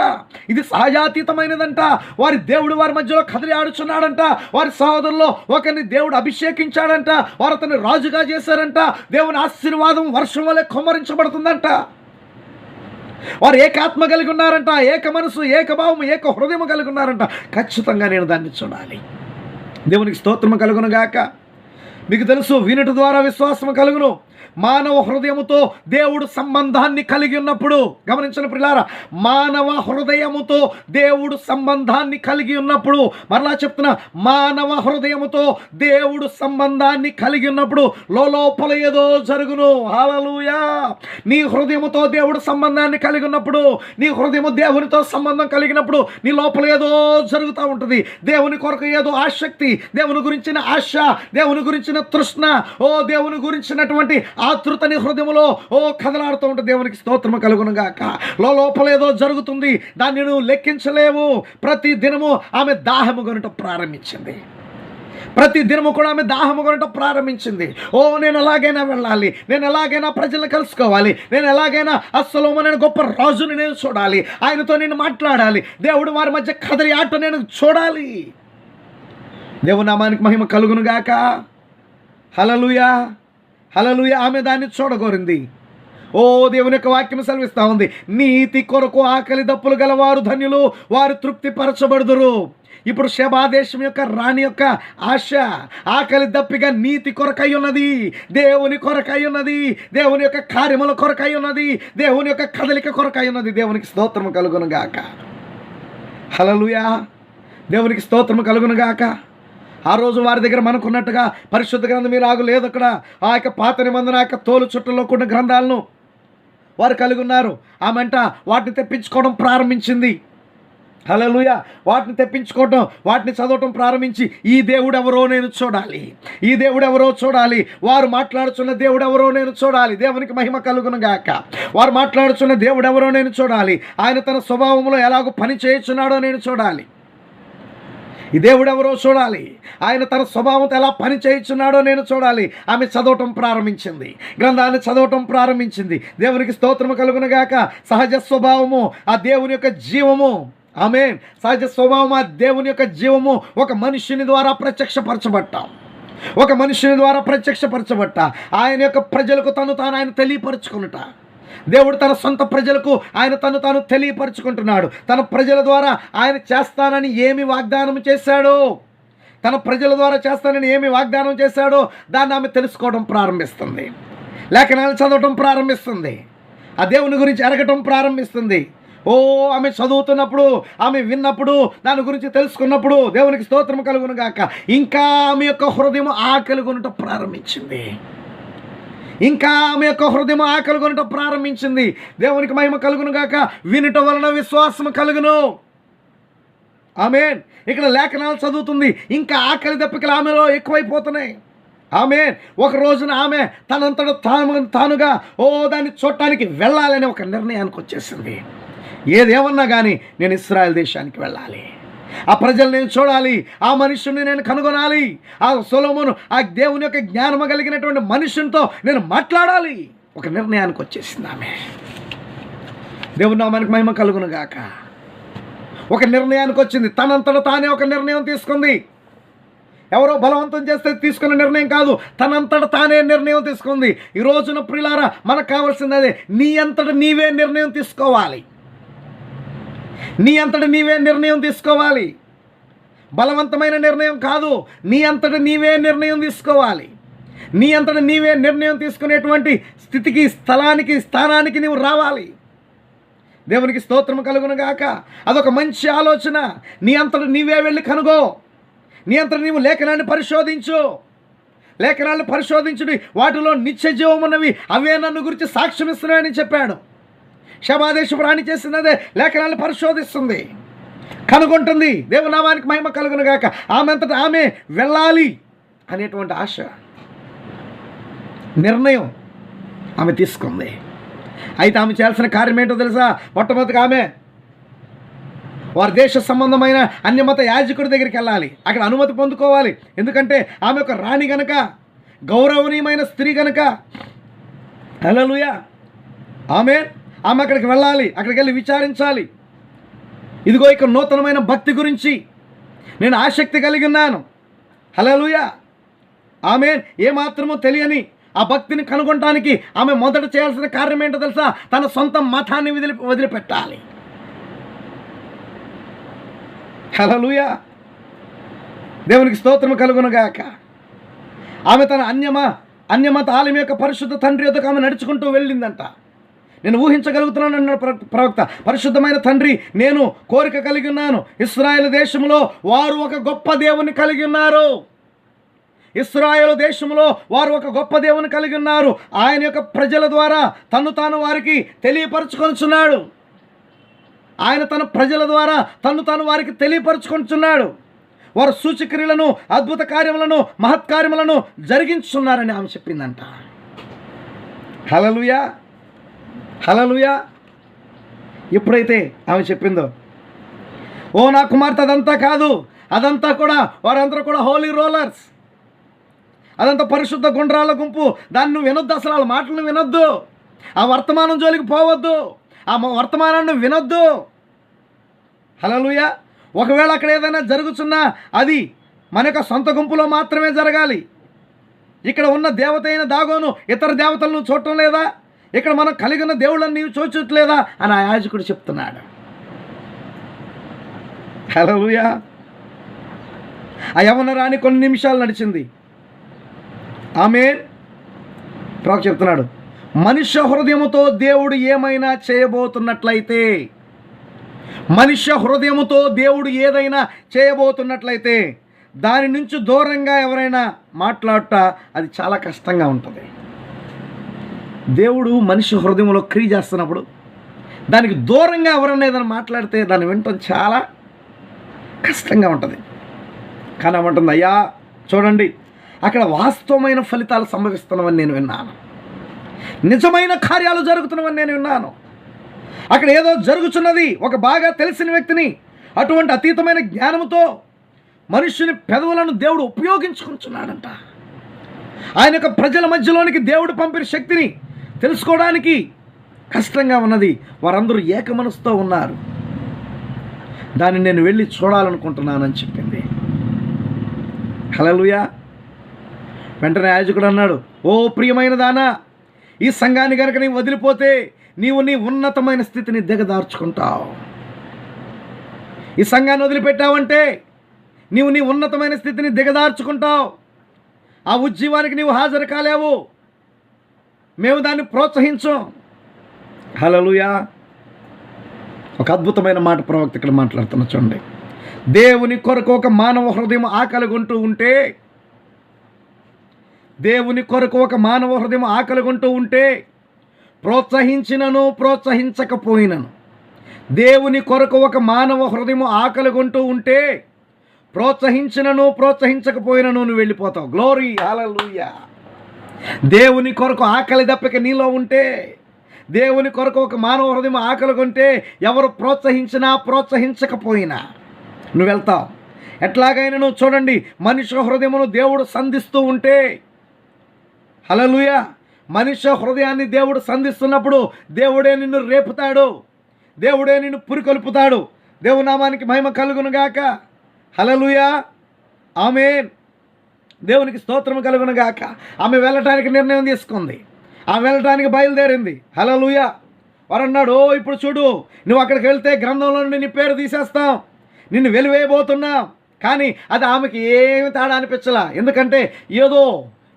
ఇది సహజాతీతమైనదంట. వారి దేవుడు వారి మధ్యలో కదిలి ఆడుచున్నాడంట. వారి సహోదరుల్లో ఒకరిని దేవుడు అభిషేకించాడంట. వారు అతన్ని రాజుగా చేశారంట. దేవుని ఆశీర్వాదం వర్షం వలె కుమ్మరించబడుతుందంట. వారు ఏకాత్మ కలిగి ఉన్నారంట, ఏక మనసు, ఏకభావం, ఏక హృదయం కలిగి ఉన్నారంట. ఖచ్చితంగా నేను దాన్ని చూడాలి. దేవునికి స్తోత్రము కలుగును గాక. మీకు తెలుసు, వినుట ద్వారా విశ్వాసము కలుగును. మానవ హృదయముతో దేవుడు సంబంధాన్ని కలిగి ఉన్నప్పుడు, గమనించిన ప్రియులారా, మానవ హృదయముతో దేవుడు సంబంధాన్ని కలిగి ఉన్నప్పుడు, మరలా చెప్తున్నా, మానవ హృదయముతో దేవుడు సంబంధాన్ని కలిగి ఉన్నప్పుడు లోపల ఏదో జరుగును. హల్లెలూయా. నీ హృదయముతో దేవుడు సంబంధాన్ని కలిగి ఉన్నప్పుడు, నీ హృదయము దేవునితో సంబంధం కలిగినప్పుడు నీ లోపల ఏదో జరుగుతూ ఉంటుంది. దేవుని కొరకు ఏదో ఆసక్తి, దేవుని గురించిన ఆశ, దేవుని గురించిన తృష్ణ, ఓ దేవుని గురించినటువంటి ఆతృత నీ హృదయంలో కదలాడుతూ ఉంటుంది. దేవునికి స్తోత్రము కలుగును గాక. లోపల ఏదో జరుగుతుంది, దాన్ని నువ్వు లెక్కించలేవు. ప్రతి దినము ఆమె దాహము కొనుట ప్రారంభించింది. ప్రతి దినము కూడా ఆమె దాహము కొనుట ప్రారంభించింది. నేను ఎలాగైనా వెళ్ళాలి, నేను ఎలాగైనా ప్రజలను కలుసుకోవాలి, నేను ఎలాగైనా సొలొమోను గొప్ప రాజుని నేను చూడాలి, ఆయనతో నేను మాట్లాడాలి, దేవుడు వారి మధ్య కదలి ఆట నేను చూడాలి. దేవుని నామానికి మహిమ కలుగును గాక. హల్లెలూయా, హల్లెలూయా. ఆమె దాన్ని చూడగోరింది. దేవుని యొక్క వాక్యం సెలవిస్తూ ఉంది, నీతి కొరకు ఆకలి దప్పులు గలవారు ధన్యులు, వారు తృప్తి పరచబడుదురు. ఇప్పుడు షెబా దేశం యొక్క రాణి యొక్క ఆశ, ఆకలి దప్పిగా నీతి కొరకై ఉన్నది, దేవుని కొరకై ఉన్నది, దేవుని యొక్క కార్యముల కొరకై ఉన్నది, దేవుని యొక్క కదలిక కొరకై ఉన్నది. దేవునికి స్తోత్రము కలుగును గాక. హల్లెలూయా. దేవునికి స్తోత్రము కలుగును గాక. ఆ రోజు వారి దగ్గర మనకున్నట్టుగా పరిశుద్ధ గ్రంథం రాగు లేదు. అక్కడ ఆ యొక్క పాత నిబంధన యొక్క తోలు చుట్టలో కొన్ని గ్రంథాలను వారు కలిగి ఉన్నారు. ఆమెంట వాటిని తెప్పించుకోవడం ప్రారంభించింది. హల్లెలూయా. వాటిని తెప్పించుకోవటం, వాటిని చదవటం ప్రారంభించి, ఈ దేవుడు ఎవరో నేను చూడాలి, ఈ దేవుడు ఎవరో చూడాలి, వారు మాట్లాడుచున్న దేవుడు ఎవరో నేను చూడాలి. దేవునికి మహిమ కలుగును గాక. వారు మాట్లాడుచున్న దేవుడు ఎవరో నేను చూడాలి, ఆయన తన స్వభావంలో ఎలాగో పని చేయుచున్నాడో నేను చూడాలి. ఈ దేవుడు ఎవరో చూడాలి, ఆయన తన స్వభావంతో ఎలా పని చేయుచున్నాడో నేను చూడాలి. ఆమె చదవటం ప్రారంభించింది, గ్రంథాన్ని చదవటం ప్రారంభించింది. దేవునికి స్తోత్రము కలుగును గాక. సహజ స్వభావము ఆ దేవుని యొక్క జీవము, ఆమేన్. సహజ స్వభావం ఆ దేవుని యొక్క జీవము ఒక మనుష్యుని ద్వారా ప్రత్యక్షపరచబట్టాం, ఒక మనుష్యుని ద్వారా ప్రత్యక్షపరచబట్ట. ఆయన యొక్క ప్రజలకు తను తాను ఆయన తెలియపరచుకునుట. దేవుడు తన సొంత ప్రజలకు ఆయన తను తాను తెలియపరచుకుంటున్నాడు. తన ప్రజల ద్వారా ఆయన చేస్తానని ఏమి వాగ్దానం చేశాడో, తన ప్రజల ద్వారా చేస్తానని ఏమి వాగ్దానం చేశాడో దాన్ని ఆమె తెలుసుకోవడం ప్రారంభిస్తుంది. లేఖనాలు చదవటం ప్రారంభిస్తుంది, ఆ దేవుని గురించి ఎరగటం ప్రారంభిస్తుంది. ఆమె చదువుతున్నప్పుడు, ఆమె విన్నప్పుడు, దాని గురించి తెలుసుకున్నప్పుడు దేవునికి స్తోత్రం కలుగును గాక. ఇంకా ఆమె యొక్క హృదయం ఆకలి కొనుట ప్రారంభించింది. ఇంకా ఆమె యొక్క హృదయం ఆకలి కొనుట ప్రారంభించింది. దేవునికి మహిమ కలుగును గాక. వినుట వలన విశ్వాసం కలుగును. ఆమేన్. ఇక్కడ లేఖనాలు చదువుతుంది, ఇంకా ఆకలి దప్పికలు ఆమెలో ఎక్కువైపోతున్నాయి. ఆమేన్. ఒక రోజున ఆమె తనంతట తానుగా దాన్ని చూడటానికి వెళ్ళాలని ఒక నిర్ణయానికి వచ్చేసింది. ఏదేమన్నా కానీ నేను ఇశ్రాయేల్ దేశానికి వెళ్ళాలి, ఆ ప్రజలు నేను చూడాలి, ఆ మనుషుని నేను కనుగొనాలి, ఆ సొలొమోను ఆ దేవుని యొక్క జ్ఞానము కలిగినటువంటి మనుషునితో నేను మాట్లాడాలి. ఒక నిర్ణయానికి వచ్చేసింది ఆమె. దేవుని నామానికి మహిమ కలుగును గాక. ఒక నిర్ణయానికి వచ్చింది, తనంతట తానే ఒక నిర్ణయం తీసుకుంది. ఎవరో బలవంతం చేస్తే తీసుకున్న నిర్ణయం కాదు, తనంతట తానే నిర్ణయం తీసుకుంది. ఈ రోజున ప్రియులారా, మనకు కావాల్సింది అదే. నీ అంతట నీవే నిర్ణయం తీసుకోవాలి, నీ అంతట నీవే నిర్ణయం తీసుకోవాలి. బలవంతమైన నిర్ణయం కాదు, నీ అంతట నీవే నిర్ణయం తీసుకోవాలి. నీ అంతట నీవే నిర్ణయం తీసుకునేటువంటి స్థితికి, స్థానానికి నీవు రావాలి. దేవునికి స్తోత్రం కలుగును గాక. అదొక మంచి ఆలోచన. నీ అంతట నీవే వెళ్ళి కనుగో, నీ అంతట నీవు లేఖనాన్ని పరిశోధించు. లేఖనాన్ని పరిశోధించుడి, వాటిలో నిత్య జీవం ఉన్నవి, అవే నన్ను గురించి సాక్ష్యం ఇస్తున్నాయని చెప్పాడు. శబాదేశపు రాణి చేసినదే, లేఖనాన్ని పరిశోధిస్తుంది, కనుగొంటుంది. దేవుని నామానికి మహిమ కలుగును గాక. ఆమె అంతటా ఆమె వెళ్ళాలి అనేటువంటి ఆశ, నిర్ణయం. ఆమె తీసుకుంది. అయితే ఆమె చేయాల్సిన కార్యం ఏంటో తెలుసా? మొట్టమొదటిగా ఆమె వారి దేశ సంబంధమైన అన్యమత యాజకుడి దగ్గరికి వెళ్ళాలి, అక్కడ అనుమతి పొందుకోవాలి. ఎందుకంటే ఆమె ఒక రాణి గనక, గౌరవనీయమైన స్త్రీ గనక. హల్లెలూయా, ఆమె అక్కడికి వెళ్ళాలి, అక్కడికి వెళ్ళి విచారించాలి. ఇదిగో ఇక నూతనమైన భక్తి గురించి నేను ఆసక్తి కలిగి ఉన్నాను. హల్లెలూయా, ఆమె ఏమాత్రమో తెలియని ఆ భక్తిని కనుగొనడానికి ఆమె మొదట చేయాల్సిన కార్యం ఏంటో తెలుసా? తన సొంత మతాన్ని వదిలిపెట్టాలి. హల్లెలూయా, దేవునికి స్తోత్రం కలుగునుగాక. ఆమె తన అన్యమత ఆలయం యొక్క పరిశుద్ధ తండ్రి యొద్దకు ఆమె నడుచుకుంటూ వెళ్ళిందంట. నేను ఊహించగలుగుతున్నాను అన్నాడు ప్రవక్త. పరిశుద్ధమైన తండ్రి, నేను కోరిక కలిగి ఉన్నాను. ఇశ్రాయేలు దేశంలో వారు ఒక గొప్ప దేవుని కలిగి ఉన్నారు. ఇశ్రాయేలు దేశంలో వారు ఒక గొప్ప దేవుని కలిగి ఉన్నారు. ఆయన యొక్క ప్రజల ద్వారా తాను వారికి తెలియపరచుకొనుచున్నాడు. ఆయన తన ప్రజల ద్వారా తాను వారికి తెలియపరచుకొనుచున్నాడు. వారు సూచక్రియలను, అద్భుత కార్యములను, మహత్కార్యములను జరిగించున్నారని ఆమె చెప్పిందంట. హల్లెలూయా, హల్లెలూయా. ఎప్పుడైతే ఆమె చెప్పిందో, ఓ నా కుమార్తె, అదంతా కాదు, అదంతా కూడా వారందరూ కూడా హోలీ రోలర్స్, అదంతా పరిశుద్ధ గుండ్రాల గుంపు. దాన్ని నువ్వు వినొద్దు, అసలు వాళ్ళ మాటలను వినొద్దు, ఆ వర్తమానం జోలికి పోవద్దు, ఆ వర్తమానాన్ని వినొద్దు. హల్లెలూయా. ఒకవేళ అక్కడ ఏదైనా జరుగుతున్నా అది మన యొక్క సొంత గుంపులో మాత్రమే జరగాలి. ఇక్కడ ఉన్న దేవత అయిన దాగోను ఇతర దేవతలను చూడటం లేదా? ఇక్కడ మనం కలిగి ఉన్న దేవుళ్ళని నీవు చూచట్లేదా అని ఆ యాజకుడు చెప్తున్నాడు. హల్లెలూయా. ఆ యవ్వన రాణి కొన్ని నిమిషాలు నడిచింది. ఆమె ప్రవక్త చెప్తున్నాడు, మనుష్య హృదయముతో దేవుడు ఏమైనా చేయబోతున్నట్లయితే, మనుష్య హృదయముతో దేవుడు ఏదైనా చేయబోతున్నట్లయితే దాని నుంచి దూరంగా ఎవరైనా మాట్లాడట అది చాలా కష్టంగా ఉంటుంది. దేవుడు మనిషి హృదయంలో క్రియ చేస్తున్నప్పుడు దానికి దూరంగా ఎవరైనా ఏదైనా మాట్లాడితే దాన్ని వినటం చాలా కష్టంగా ఉంటుంది. కానీ ఏమంటుంది, అయ్యా చూడండి, అక్కడ వాస్తవమైన ఫలితాలు సంభవిస్తున్నవని నేను విన్నాను, నిజమైన కార్యాలు జరుగుతున్నవని నేను విన్నాను. అక్కడ ఏదో జరుగుతున్నది. ఒక బాగా తెలిసిన వ్యక్తిని అటువంటి అతీతమైన జ్ఞానంతో మనుష్యుని పెదవులను దేవుడు ఉపయోగించుకుంటున్నాడంట. ఆయన యొక్క ప్రజల మధ్యలోనికి దేవుడు పంపిన శక్తిని తెలుసుకోవడానికి కష్టంగా ఉన్నది. వారందరూ ఏక మనసుతో ఉన్నారు. దాన్ని నేను వెళ్ళి చూడాలనుకుంటున్నానని చెప్పింది. హల్లెలూయా. వెంటనే యాజకుడు అన్నాడు, ఓ ప్రియమైన దానా, ఈ సంఘాన్ని కనుక నీవు వదిలిపోతే నీవు నీ ఉన్నతమైన స్థితిని దిగదార్చుకుంటావు. ఈ సంఘాన్ని వదిలిపెట్టావంటే నీవు నీ ఉన్నతమైన స్థితిని దిగదార్చుకుంటావు. ఆ ఉద్యమానికి నీవు హాజరు కాలేవు. మేము దాన్ని ప్రోత్సహించం. హల్లెలూయా. ఒక అద్భుతమైన మాట ప్రవక్త ఇక్కడ మాట్లాడుతున్నా చూడండి. దేవుని కొరకు ఒక మానవ హృదయం ఆకలిగొంటూ ఉంటే, దేవుని కొరకు ఒక మానవ హృదయం ఆకలిగొంటూ ఉంటే ప్రోత్సహించినను ప్రోత్సహించకపోయినను, దేవుని కొరకు ఒక మానవ హృదయం ఆకలిగొంటూ ఉంటే ప్రోత్సహించినను ప్రోత్సహించకపోయినను నువ్వు వెళ్ళిపోతావు. గ్లోరీ, హల్లెలూయా. దేవుని కొరకు ఆకలి దప్పిక నీలో ఉంటే, దేవుని కొరకు ఒక మానవ హృదయం ఆకలిగొంటే ఎవరు ప్రోత్సహించినా ప్రోత్సహించకపోయినా నువ్వు వెళ్తావు. ఎట్లాగైనా నువ్వు చూడండి, మనుష్య హృదయమును దేవుడు సంధిస్తూ ఉంటే, హల్లెలూయా, మనుష్య హృదయాన్ని దేవుడు సంధిస్తున్నప్పుడు దేవుడే నిన్ను రేపుతాడు, దేవుడే నిన్ను పురికొల్పుతాడు. దేవుని నామానికి మహిమ కలుగునుగాక. హల్లెలూయా, ఆమేన్. దేవునికి స్తోత్రం కలుగునుగాక. ఆమె వెళ్ళటానికి నిర్ణయం తీసుకుంది. ఆమె వెళ్ళటానికి బయలుదేరింది. హల్లెలూయా. వారన్నాడు, ఓ ఇప్పుడు చూడు, నువ్వు అక్కడికి వెళ్తే గ్రంథంలో నుండి నీ పేరు తీసేస్తాం, నిన్ను వెలివేయబోతున్నాం. కానీ అది ఆమెకి ఏమి తేడా అనిపించలా. ఎందుకంటే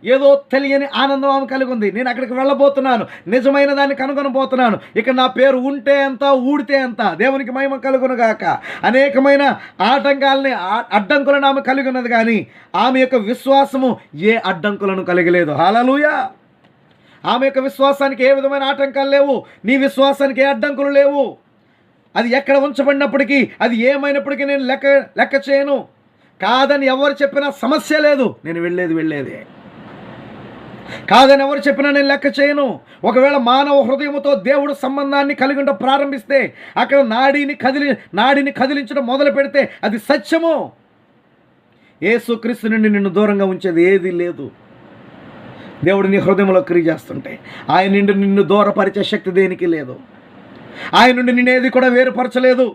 ఏదో తెలియని ఆనందం ఆమె కలిగి ఉంది. నేను అక్కడికి వెళ్ళబోతున్నాను, నిజమైన దాన్ని కనుగొనబోతున్నాను. ఇక్కడ నా పేరు ఉంటే ఎంత, ఊడితే ఎంత. దేవునికి మహిమ కలుగునుగాక. అనేకమైన ఆటంకాలని, అడ్డంకులను ఆమె కలిగి ఉన్నది, కానీ ఆమె యొక్క విశ్వాసము ఏ అడ్డంకులను కలిగలేదు. హల్లెలూయా. ఆమె యొక్క విశ్వాసానికి ఏ విధమైన ఆటంకాలు లేవు. నీ విశ్వాసానికి ఏ అడ్డంకులు లేవు. అది ఎక్కడ ఉంచబడినప్పటికీ, అది ఏమైనప్పటికీ నేను లెక్క చేయను. కాదని ఎవరు చెప్పినా సమస్య లేదు. నేను వెళ్ళేదే. కాదని ఎవరు చెప్పినా నేను లెక్క చేయను. ఒకవేళ మానవ హృదయముతో దేవుడు సంబంధాన్ని కలిగి ఉండ ప్రారంభిస్తే, అక్కడ నాడిని కదిలించడం మొదలు పెడితే అది సత్యము. యేసుక్రీస్తు నుండి నిన్ను దూరంగా ఉంచేది ఏదీ లేదు. దేవుడు నీ హృదయంలో క్రియ చేస్తుంటే ఆయన నుండి నిన్ను దూరపరిచే శక్తి దేనికి లేదు. ఆయన నుండి నిన్నేది కూడా వేరుపరచలేదు.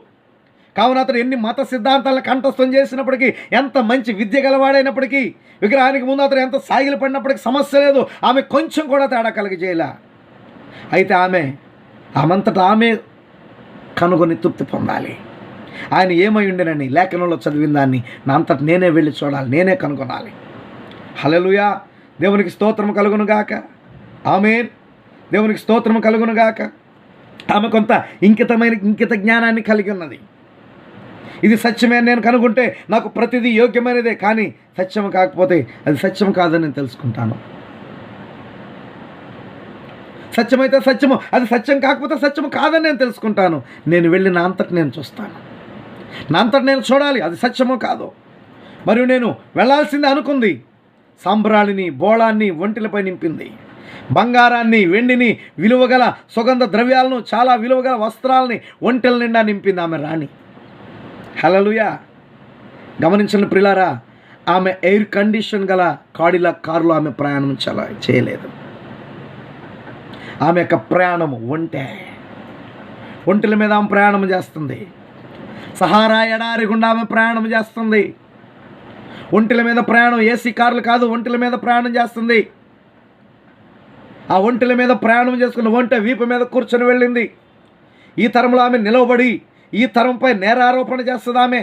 కావున అతను ఎన్ని మత సిద్ధాంతాలను కంఠస్థం చేసినప్పటికీ, ఎంత మంచి విద్య గలవాడైనప్పటికీ, విగ్రహానికి ముందు అతను ఎంత సాగిలు పడినప్పటికీ సమస్య లేదు. ఆమె కొంచెం కూడా తేడా కలిగజేయలే. అయితే ఆమెంతటా ఆమె కనుగొని తృప్తి పొందాలి. ఆయన ఏమై ఉండేనని లేఖనంలో చదివిన దాన్ని నా అంతట నేనే వెళ్ళి చూడాలి, నేనే కనుగొనాలి. హల్లెలూయా. దేవునికి స్తోత్రం కలుగునుగాక. ఆమేన్. దేవునికి స్తోత్రం కలుగునుగాక. ఆమె కొంత ఇంకిత జ్ఞానాన్ని కలిగి ఉన్నది. ఇది సత్యమే నేను కనుగొంటే నాకు ప్రతిదీ యోగ్యమైనదే, కానీ సత్యం కాకపోతే అది సత్యం కాదని నేను తెలుసుకుంటాను. సత్యమైతే సత్యము, అది సత్యం కాకపోతే సత్యము కాదని నేను తెలుసుకుంటాను. నేను వెళ్ళి నా అంతట నేను చూస్తాను, నా అంతట నేను చూడాలి అది సత్యమో కాదో. మరియు నేను వెళ్ళాల్సిందే అనుకుంది. సాంబ్రాణిని బోళాన్ని ఒంటిలపై నింపింది. బంగారాన్ని వెండిని విలువగల సుగంధ ద్రవ్యాలను చాలా విలువగల వస్త్రాలని ఒంటెల నిండా నింపింది ఆమె రాణి. హల్లెలూయా. గమనించండి ప్రియులారా, ఆమె ఎయిర్ కండిషన్ గల కాడిలాక్ కారులో ఆమె ప్రయాణం చేయలేదు. ఆమె యొక్క ప్రయాణము ఒంటెల మీద ఆమె ప్రయాణం చేస్తుంది. సహారా ఎడారి గుండా ఆమె ప్రయాణం చేస్తుంది. ఒంటెల మీద ప్రయాణం, ఏసీ కార్లు కాదు, ఒంటెల మీద ప్రయాణం చేస్తుంది. ఆ ఒంటెల మీద ప్రయాణం చేసుకున్న ఒంటె వీపు మీద కూర్చొని వెళ్ళింది. ఈ తరంలో ఆమె నిలవబడి ఈ తరంపై నేరారోపణ చేస్తుంది ఆమె.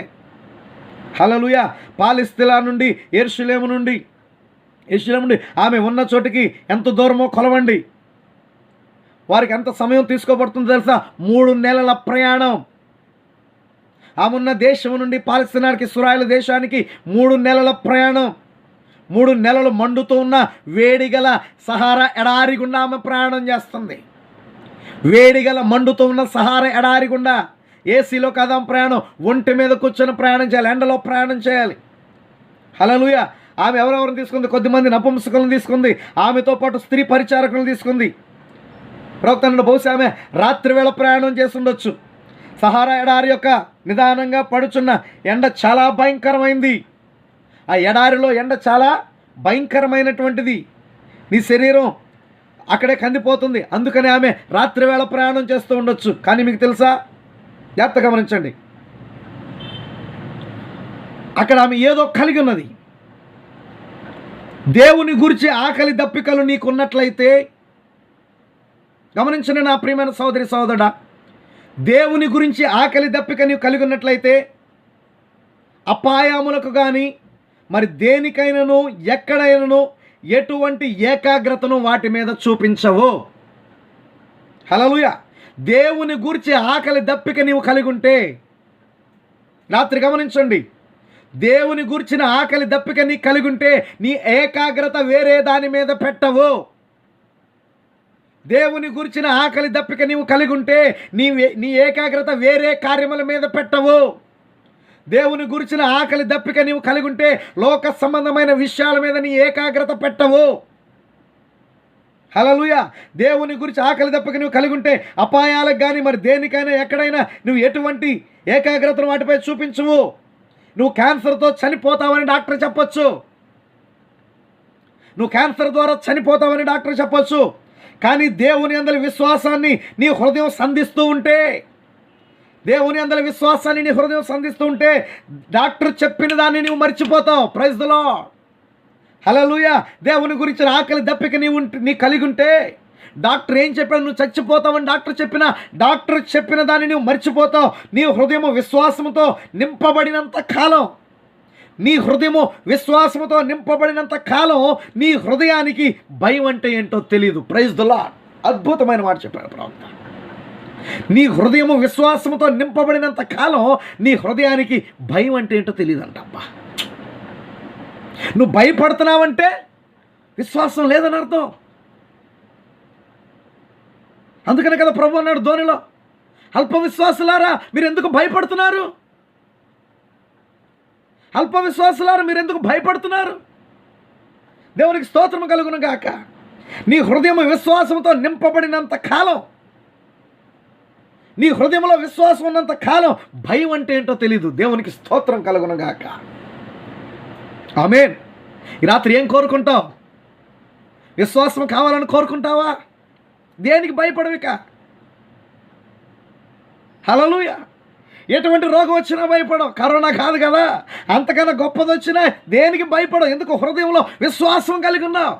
హల్లెలూయా. పాలస్తీనా నుండి యెరూషలేము నుండి ఆమె ఉన్న చోటికి ఎంత దూరమో కొలవండి. వారికి ఎంత సమయం తీసుకోబడుతుందో తెలుసా? 3 నెలల ప్రయాణం. ఆమె ఉన్న దేశం నుండి పాలస్తీనాకి, ఇశ్రాయేలు దేశానికి 3 నెలల ప్రయాణం. 3 నెలలు మండుతూ ఉన్న వేడిగల సహారా ఎడారి గుండా ఆమె ప్రయాణం చేస్తుంది. వేడిగల మండుతూ ఉన్న సహారా ఎడారి గుండా ఏసీలో కదా ప్రయాణం, ఒంటి మీద కూర్చొని ప్రయాణం చేయాలి, ఎండలో ప్రయాణం చేయాలి. హల్లెలూయా. ఆమె ఎవరెవరిని తీసుకుంది? కొద్దిమంది నపుంసకులను తీసుకుంది, ఆమెతో పాటు స్త్రీ పరిచారకులను తీసుకుంది. ప్రవక్త బహుశా ఆమె రాత్రివేళ ప్రయాణం చేస్తుండొచ్చు. సహారా ఎడారి యొక్క నిదానంగా పడుచున్న ఎండ చాలా భయంకరమైంది. ఆ ఎడారిలో ఎండ చాలా భయంకరమైనటువంటిది. నీ శరీరం అక్కడే కందిపోతుంది. అందుకని ఆమె రాత్రివేళ ప్రయాణం చేస్తూ ఉండొచ్చు. కానీ మీకు తెలుసా, జాగ్రత్త గమనించండి, అక్కడ ఆమె ఏదో కలిగి ఉన్నది. దేవుని గురించి ఆకలి దప్పికలు నీకున్నట్లయితే, గమనించండి నా ప్రియమైన సోదరి సోదరుడా, దేవుని గురించి ఆకలి దప్పిక నీవు కలిగి ఉన్నట్లయితే అపాయములకు కానీ మరి దేనికైనాను ఎక్కడైనాను ఎటువంటి ఏకాగ్రతను వాటి మీద చూపించవు. హల్లెలూయా. దేవుని గురించి ఆకలి దప్పిక నీవు కలిగి ఉంటే, రాత్రి గమనించండి, దేవుని గురించిన ఆకలి దప్పిక నీ కలిగి ఉంటే నీ ఏకాగ్రత వేరే దాని మీద పెట్టవు. దేవుని గురించిన ఆకలి దప్పిక నీవు కలిగి ఉంటే నీ ఏకాగ్రత వేరే కార్యముల మీద పెట్టవు. దేవుని గురించిన ఆకలి దప్పిక నీవు కలిగి ఉంటే లోక సంబంధమైన విషయాల మీద నీ ఏకాగ్రత పెట్టవు. హల్లెలూయా. దేవుని గురించి ఆకలి దప్పిక నువ్వు కలిగి ఉంటే అపాయాలకు కానీ మరి దేనికైనా ఎక్కడైనా నువ్వు ఎటువంటి ఏకాగ్రతను వాటిపై చూపించవు. నువ్వు క్యాన్సర్తో చనిపోతావని డాక్టర్ చెప్పొచ్చు, నువ్వు క్యాన్సర్ ద్వారా చనిపోతావని డాక్టర్ చెప్పొచ్చు. కానీ దేవుని యందలి విశ్వాసాన్ని నీ హృదయం సంధిస్తూ ఉంటే, దేవుని యందలి విశ్వాసాన్ని నీ హృదయం సంధిస్తూ ఉంటే డాక్టర్ చెప్పిన దాన్ని నువ్వు మర్చిపోతావు. Praise the Lord. హల్లెలూయా. దేవుని గురించిన ఆకలి దప్పిక నీ కలిగి ఉంటే డాక్టర్ ఏం చెప్పాడు, నువ్వు చచ్చిపోతావని డాక్టర్ చెప్పిన దాన్ని నువ్వు మర్చిపోతావు. నీ హృదయము విశ్వాసముతో నింపబడినంత కాలం, నీ హృదయము విశ్వాసముతో నింపబడినంత కాలం నీ హృదయానికి భయం అంటే ఏంటో తెలియదు. Praise the lord. అద్భుతమైన మాట చెప్పాడు ప్రవక్త. నీ హృదయము విశ్వాసముతో నింపబడినంత కాలం నీ హృదయానికి భయం అంటే ఏంటో తెలియదంట. అబ్బా, నువ్వు భయపడుతున్నావంటే విశ్వాసం లేదని అర్థం. అందుకనే కదా ప్రభు అన్నాడు ధోనిలో, అల్ప విశ్వాసులారా మీరు ఎందుకు భయపడుతున్నారు? అల్ప విశ్వాసులారా మీరు ఎందుకు భయపడుతున్నారు? దేవునికి స్తోత్రము కలుగును గాక. నీ హృదయం విశ్వాసంతో నింపబడినంత కాలం, నీ హృదయంలో విశ్వాసం ఉన్నంత కాలం భయం అంటే ఏంటో తెలీదు. దేవునికి స్తోత్రం కలుగునుగాక. ఆమేన్. ఈ రాత్రి ఏం కోరుకుంటావు? విశ్వాసం కావాలని కోరుకుంటావా? దేనికి భయపడవిక? హల్లెలూయా. ఎటువంటి రోగం వచ్చినా భయపడవు. కరోనా కాదు కదా, అంతకన్నా గొప్పది వచ్చినా దేనికి భయపడవు. ఎందుకు? హృదయంలో విశ్వాసం కలిగి ఉన్నావు.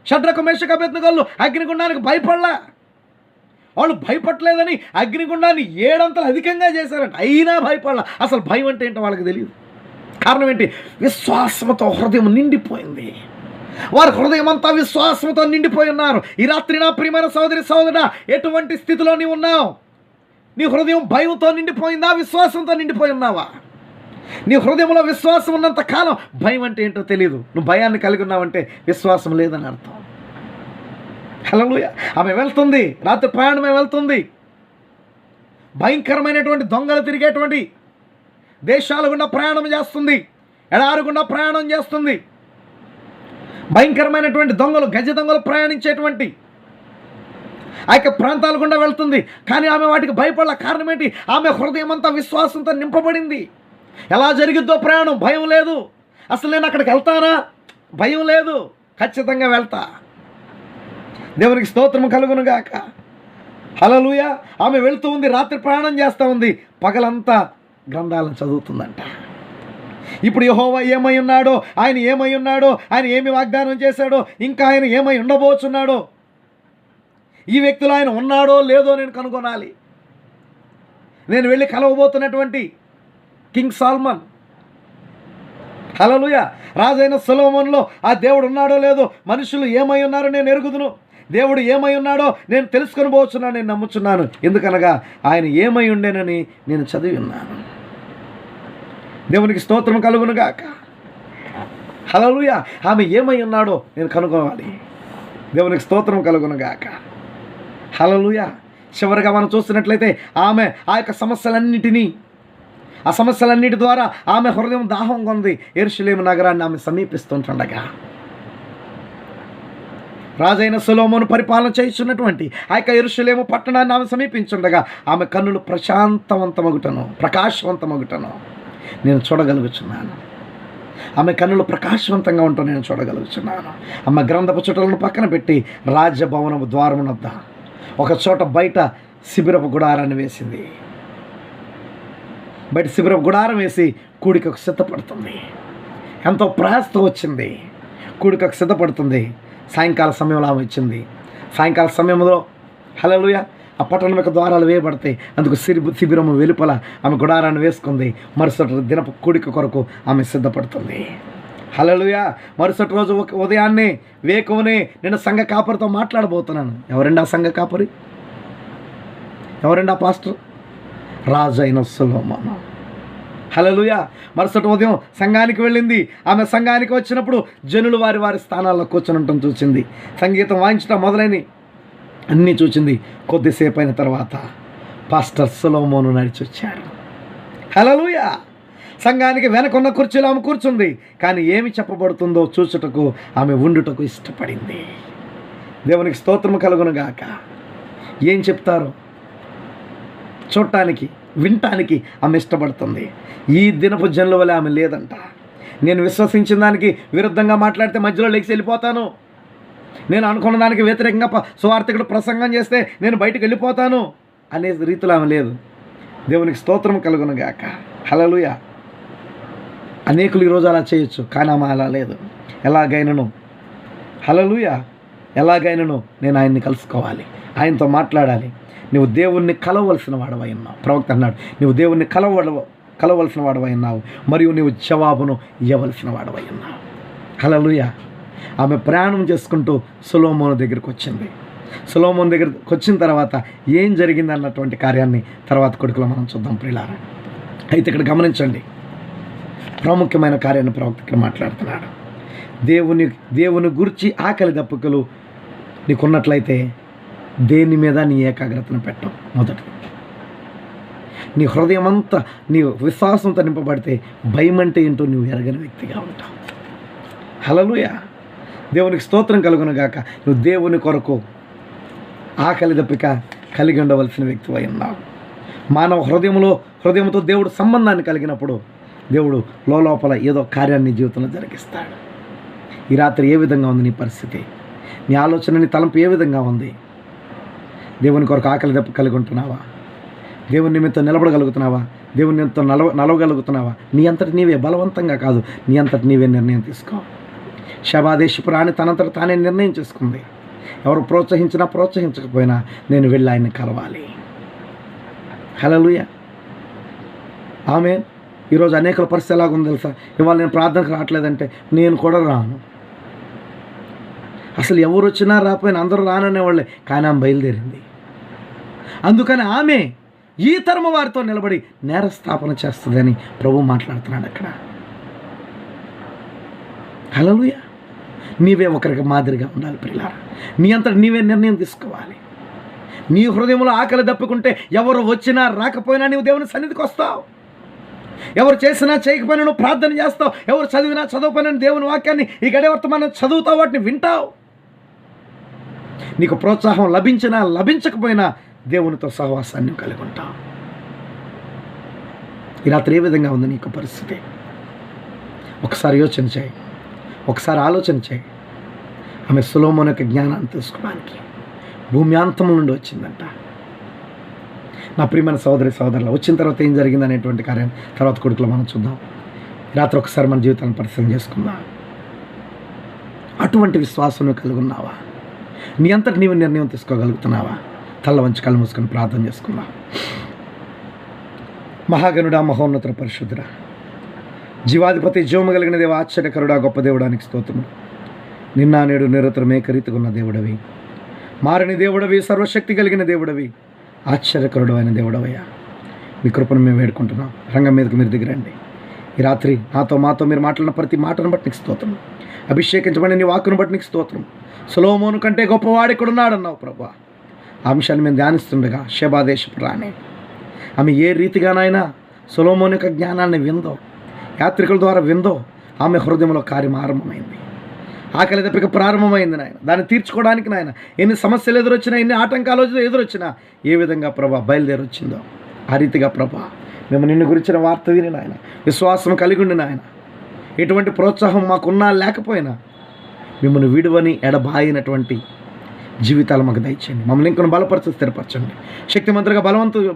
షడ్రకు మేషకు అబేద్నెగోలు అగ్నిగుండానికి భయపడలా. వాళ్ళు భయపడలేదని అగ్నిగుండాన్ని 7 అంతలు అధికంగా చేశారంట, అయినా భయపడలా. అసలు భయం అంటే ఏంటో వాళ్ళకి తెలియదు. కారణం ఏంటి? విశ్వాసంతో హృదయం నిండిపోయింది. వారి హృదయం అంతా విశ్వాసంతో నిండిపోయి ఉన్నారు. ఈ రాత్రి నా ప్రియమైన సోదరి సోదరుడా, ఎటువంటి స్థితిలో నీవు ఉన్నావు? నీ హృదయం భయంతో నిండిపోయిందా? విశ్వాసంతో నిండిపోయి ఉన్నావా? నీ హృదయంలో విశ్వాసం ఉన్నంత కాలం భయం అంటే ఏంటో తెలియదు. నువ్వు భయాన్ని కలిగి ఉన్నావంటే విశ్వాసం లేదని అర్థం. హల్లెలూయా. ఆమె వెళ్తుంది, రాత్రి ప్రయాణమే వెళ్తుంది. భయంకరమైనటువంటి దొంగలు తిరిగేటువంటి దేశాల గుండా ప్రయాణం చేస్తుంది, ఎడారి గుండా ప్రయాణం చేస్తుంది. భయంకరమైనటువంటి దొంగలు, గజ దొంగలు ప్రయాణించేటువంటి ఆ యొక్క ప్రాంతాల గుండా వెళ్తుంది. కానీ ఆమె వాటికి భయపడాల. కారణం ఏంటి? ఆమె హృదయం అంతా విశ్వాసంతో నింపబడింది. ఎలా జరిగిద్దో ప్రయాణం భయం లేదు. అసలు నేను అక్కడికి వెళ్తానా? భయం లేదు, ఖచ్చితంగా వెళ్తా. దేవునికి స్తోత్రం కలుగునుగాక. హల్లెలూయా. ఆమె వెళ్తూ ఉంది, రాత్రి ప్రయాణం చేస్తూ ఉంది, పగలంతా గ్రంథాలను చదువుతుందంట. ఇప్పుడు యెహోవా ఏమై ఉన్నాడో, ఆయన ఏమై ఉన్నాడో, ఆయన ఏమి వాగ్దానం చేశాడో, ఇంకా ఆయన ఏమై ఉండబోచున్నాడో, ఈ వ్యక్తిలో ఆయన ఉన్నాడో లేదో నేను కనుగొనాలి. నేను వెళ్ళి కలవబోతున్నటువంటి కింగ్ సాల్మన్, హల్లెలూయా, రాజైన సొలొమోనులో ఆ దేవుడు ఉన్నాడో లేదో, మనుషులు ఏమై ఉన్నారో నేను ఎరుగుదును, దేవుడు ఏమై ఉన్నాడో నేను తెలుసుకొని పోతున్నాను, నేను నమ్ముచున్నాను. ఎందుకనగా ఆయన ఏమై ఉండేనని నేను చదివి ఉన్నాను. దేవునికి స్తోత్రం కలుగునుగాక. హల్లెలూయా. ఆమె ఏమై ఉన్నాడో నేను కనుగొనాలి. దేవునికి స్తోత్రం కలుగునుగాక. హల్లెలూయా. చివరిగా మనం చూస్తున్నట్లయితే ఆమె ఆ యొక్క సమస్యలన్నిటి ద్వారా ఆమె హృదయం దాహం కొంది. యెరూషలేము నగరాన్ని ఆమె సమీపిస్తుండగా, రాజైన సొలొమోను పరిపాలన చేస్తున్నటువంటి ఆ యొక్క యెరూషలేము పట్టణాన్ని ఆమె సమీపించుండగా ఆమె కన్నులు ప్రకాశవంతమగుటను నేను చూడగలుగుచున్నాను. ఆమె కన్నులు ప్రకాశవంతంగా ఉంటాను నేను చూడగలుగుచున్నాను. ఆమె గ్రంథపు చుట్టలను పక్కన పెట్టి రాజ్యభవనము ద్వారమునొద్ద ఒక చోట బయట శిబిరపు గుడారాన్ని వేసింది. బయట శిబిరపు గుడారం వేసి కూడికకు సిద్ధపడుతుంది. ఎంతో ప్రయాసతో వచ్చింది, కూడికకు సిద్ధపడుతుంది. సాయంకాల సమయంలో ఆమె వచ్చింది. సాయంకాల సమయంలో హల్లెలూయా ఆ పట్టణం యొక్క ద్వారాలు వేయబడతాయి. అందుకు శిబిరము వెలుపల ఆమె గుడారాన్ని వేసుకుంది. మరుసటి దినపు కూడిక కొరకు ఆమె సిద్ధపడుతుంది. హల్లెలూయా. మరుసటి రోజు ఉదయాన్నే వేకువనే నేను సంఘ కాపరితో మాట్లాడబోతున్నాను. ఎవరండి ఆ సంఘ కాపరి? ఎవరండి ఆ పాస్టర్? రాజైన సొలొమోను. హల్లెలూయా. మరుసటి ఉదయం సంఘానికి వెళ్ళింది. ఆమె సంఘానికి వచ్చినప్పుడు జనులు వారి వారి స్థానాల్లో కూర్చొని ఉండటం చూసింది. సంగీతం వాయించడం మొదలైనవి అన్నీ చూసింది. కొద్దిసేపు అయిన తర్వాత పాస్టర్ సొలొమోను నడిచి వచ్చారు. హల్లెలూయా. సంఘానికి వెనకున్న కుర్చీలో ఆమె కూర్చుంది. కానీ ఏమి చెప్పబడుతుందో చూచుటకు ఆమె ఉండుటకు ఇష్టపడింది. దేవునికి స్తోత్రము కలుగునుగాక. ఏం చెప్తారు? చూడటానికి, వినటానికి ఆమె ఇష్టపడుతుంది. ఈ దినపు జనుల వల్ల ఆమె లేదంట. నేను విశ్వసించిన దానికి విరుద్ధంగా మాట్లాడితే మధ్యలో లేచి వెళ్ళిపోతాను, నేను అనుకున్న దానికి వ్యతిరేకంగా సువార్తికుడు ప్రసంగం చేస్తే నేను బయటకు వెళ్ళిపోతాను అనే రీతిలో ఆమె లేదు. దేవునికి స్తోత్రం కలుగునుగాక. హల్లెలూయా. అనేకులు ఈరోజు అలా చేయొచ్చు, కానీ ఆమె అలా లేదు. ఎలాగైనను హల్లెలూయా, ఎలాగైనను నేను ఆయన్ని కలుసుకోవాలి, ఆయనతో మాట్లాడాలి. నువ్వు దేవుణ్ణి కలవలసిన వాడవై ఉన్నావు. ప్రవక్త అన్నాడు, నువ్వు దేవుణ్ణి కలవలసిన వాడవై ఉన్నావు, మరియు నువ్వు జవాబును ఇవ్వవలసిన వాడవై ఉన్నావు. హల్లెలూయా. ఆమె ప్రయాణం చేసుకుంటూ సొలొమోను దగ్గరికి వచ్చింది. సొలొమోను దగ్గరికి వచ్చిన తర్వాత ఏం జరిగింది అన్నటువంటి కార్యాన్ని తర్వాత కొడుకులో మనం చూద్దాం ప్రియులారా. అయితే ఇక్కడ గమనించండి, ప్రాముఖ్యమైన కార్యాన్ని ప్రవక్త ఇక్కడ మాట్లాడుతున్నాడు. దేవుని గురించి ఆకలి దప్పుకలు నీకున్నట్లయితే దేని మీద నీ ఏకాగ్రతను పెట్టవు. మొదటి నీ హృదయం అంతా నీ విశ్వాసంతో నింపబడితే భయం అంటే ఏంటో నువ్వు ఎరగని వ్యక్తిగా ఉంటావు. హల్లెలూయా. దేవునికి స్తోత్రం కలుగును గాక. నువ్వు దేవుని కొరకు ఆకలి దప్పిక కలిగి ఉండవలసిన వ్యక్తివై ఉన్నావు. మానవ హృదయంతో దేవుడు సంబంధాన్ని కలిగినప్పుడు దేవుడు లోపల ఏదో కార్యాన్ని జీవితంలో జరిగిస్తాడు. ఈ రాత్రి ఏ విధంగా ఉంది నీ పరిస్థితి? నీ ఆలోచన, నీ తలంపు ఏ విధంగా ఉంది? దేవుని కొరకు ఆకలి దప్పిక కలిగి ఉంటున్నావా? దేవుని నిమిత్తం నిలబడగలుగుతున్నావా? దేవుని నిమిత్తం నలవగలుగుతున్నావా? నీ అంతటి నీవే, బలవంతంగా కాదు, నీ అంతటి నీవే నిర్ణయం తీసుకో. శబాదేశపు రాణి తనంతట తానే నిర్ణయం చేసుకుంది. ఎవరు ప్రోత్సహించకపోయినా నేను వెళ్ళి ఆయన్ని కలవాలి. హల్లెలూయా, ఆమేన్. ఈరోజు అనేకల పరిస్థితి ఎలాగుంది తెలుసా? ఇవాళ నేను ప్రార్థనకు రావట్లేదంటే నేను కూడా రాను. అసలు ఎవరు వచ్చినా రాకపోయినా అందరూ రాననేవాళ్ళే, కానీ ఆమె బయలుదేరింది. అందుకని ఆమె ఈ తరము వారితో నిలబడి నేరస్థాపన చేస్తుందని ప్రభు మాట్లాడుతున్నాడు అక్కడ. హల్లెలూయా. నీవే ఒకరికి మాదిరిగా ఉండాలి ప్రియులారా. నీ అంతట నీవే నిర్ణయం తీసుకోవాలి. నీ హృదయంలో ఆకలి దప్పుకుంటే ఎవరు వచ్చినా రాకపోయినా నీవు దేవుని సన్నిధికి వస్తావు. ఎవరు చేసినా చేయకపోయినా నువ్వు ప్రార్థన చేస్తావు. ఎవరు చదివినా చదవకపోయినా దేవుని వాక్యాన్ని ఈ గడియ వర్తమానం చదువుతావు, వాటిని వింటావు. నీకు ప్రోత్సాహం లభించినా లభించకపోయినా దేవునితో సహవాసాన్ని కలిగి ఉంటావు. ఈ రాత్రి ఏ విధంగా ఉంది నీకు పరిస్థితి? ఒకసారి యోచన చేయి, ఒకసారి ఆలోచన చేయి. ఆమె సొలొమోను యొక్క జ్ఞానాన్ని తెలుసుకోవడానికి భూమి అంతము నుండి వచ్చిందంట. నా ప్రియమైన సోదరులు, వచ్చిన తర్వాత ఏం జరిగింది అనేటువంటి కార్యం తర్వాత కొడుకులో మనం చూద్దాం. రాత్రి ఒకసారి మన జీవితాన్ని పరిశీలన చేసుకుందాం. అటువంటి విశ్వాసం కలిగి ఉన్నావా? నీ అంతటి నీవు నిర్ణయం తీసుకోగలుగుతున్నావా? తల్ల వంచి కళ్ళు మూసుకొని ప్రార్థన చేసుకుందాం. మహాగణుడా, మహోన్నత పరిశుద్ధుడా, జీవాధిపతి, జీవము కలిగిన దేవ, ఆశ్చర్యకరుడా, గొప్ప దేవుడానికి స్తోత్రము. నిన్న నేడు నిరంతరం ఏకరీతిగా ఉన్న దేవుడవి, మారని దేవుడవి, సర్వశక్తి కలిగిన దేవుడవి, ఆశ్చర్యకరుడు అయిన దేవుడవయ్యా, మీ కృపను మేము వేడుకుంటున్నాం. రంగం మీదకి మీరు దిగిరండి. ఈ రాత్రి మాతో మీరు మాట్లాడిన ప్రతి మాటను బట్టి నీకు స్తోత్రం. అభిషేకించబడి నీ వాక్కును బట్టి నీకు స్తోత్రం. సొలొమోను కంటే గొప్పవాడు ఇక్కడ ఉన్నాడు అన్నావు ప్రభా. ఆ అంశాన్ని మేము ధ్యానిస్తుండగా శబాదేశపు రాణి ఆమె ఏ రీతిగానైనా సొలొమోను యొక్క జ్ఞానాన్ని విందో, యాత్రికుల ద్వారా విందో, ఆమె హృదయంలో కార్యం ఆరంభమైంది. ఆకలి దప్పిక ప్రారంభమైంది నాయన. దాన్ని తీర్చుకోవడానికి నాయన ఎన్ని సమస్యలు ఎదురొచ్చినా, ఎన్ని ఆటంకాలు ఎదురొచ్చినా, ఏ విధంగా ప్రభా బయలుదేరి వచ్చిందో ఆ రీతిగా ప్రభా మేము నిన్ను గురించిన వార్త విని నాయన విశ్వాసం కలిగి ఉండి నాయన, ఎటువంటి ప్రోత్సాహం మాకున్నా లేకపోయినా మిమ్మల్ని విడువని ఎడబాయినటువంటి జీవితాలు మాకు దయచేయండి. మమ్మల్ని ఇంకొన్ని బలపరచు, స్థిరపరచండి. శక్తిమంతులుగా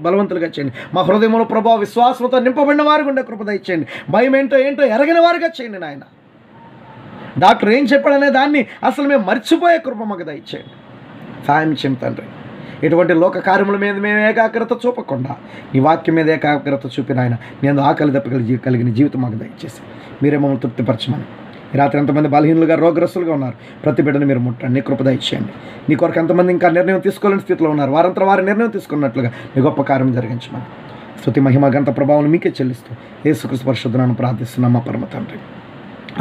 బలవంతులుగా చేయండి. మా హృదయంలో ప్రభావ విశ్వాసంతో నింపబడిన వారు ఉండే కృప దయచేయండి. భయం ఏంటో ఎరగిన వారుగా చేయండి నాయన. డాక్టర్ ఏం చెప్పాడనే దాన్ని అసలు మేము మర్చిపోయే కృప మాకు దయచేయండి. సాయం చేయం తండ్రి. ఎటువంటి లోక కార్యముల మీద మేము ఏకాగ్రత చూపకుండా నీ వాక్యం మీద ఏకాగ్రత చూపిన ఆయన నేను ఆకలి కలిగిన జీవితం మాకు దయచేసి మీరే మమ్మల్ని తృప్తిపరచమని. ఈ రాత్రి ఎంతమంది బలహీనులుగా, రోగగ్రస్తులుగా ఉన్నారు, ప్రతి బిడ్డను మీరు ముట్టండి, నీ కృప దయచేయండి. నీ కొరకు ఎంతమంది ఇంకా నిర్ణయం తీసుకోలేని స్థితిలో ఉన్నారు, వారంతా వారి నిర్ణయం తీసుకున్నట్లుగా నీ గొప్ప కార్యం జరిగించమని స్తుతి, మహిమ, ఘనత, ప్రభావం మీకే చెల్లిస్తూ యేసుక్రీస్తు పరిశుద్ధ నామమున ప్రార్థిస్తున్నాం మా పరమ తండ్రి,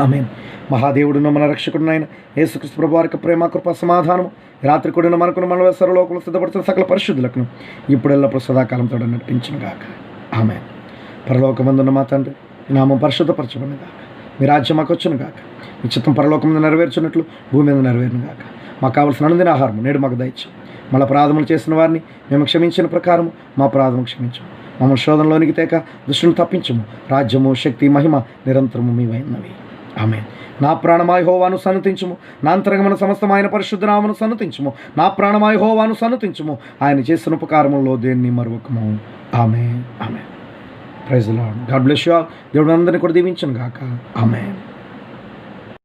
ఆమేన్. మహాదేవుడును మన రక్షకుడునైన యేసుక్రీస్తు ప్రభు వారి ప్రేమ, కృప, సమాధానము రాత్రి కూడిన మనకును మన సర్వలోకంలో సిద్ధపడుతున్న సకల పరిశుద్ధులకు ఇప్పుడు ఎల్లప్పుడూ సదాకాలంతో నడిపించును గాక, ఆమేన్. పరలోకమందున్న మా తండ్రి, మీ నామం పరిశుద్ధపరచబడును గాక, మీ రాజ్యం మాకు వచ్చును గాక, మీ చిత్తం పరలోకం మీద నెరవేర్చున్నట్లు భూమి మీద నెరవేరును గాక. మాకు కావలసిన అనుదిన ఆహారం నేడు మాకు దయచు. మన అపరాధములు చేసిన వారిని మేము క్షమించిన ప్రకారం మా అపరాధము క్షమించము. మమ్మల్ని శోధనలోనికి తేక దుష్టును తప్పించము. రాజ్యము, శక్తి, మహిమ నిరంతరము మీవైనవి, ఆమేన్. నా ప్రాణమా యెహోవాను సన్నతించుము, నా అంతరంగమున సమస్తమైన పరిశుద్ధ నామమును సన్నతించుము. నా ప్రాణమా యెహోవాను సన్నతించుము, ఆయన చేసిన ఉపకారములో దేన్ని మరువకము, ఆమేన్, ఆమేన్. Praise the Lord. God bless you all. దేవుడు అందరినీ కూడా దీవించును గాక, ఆమేన్.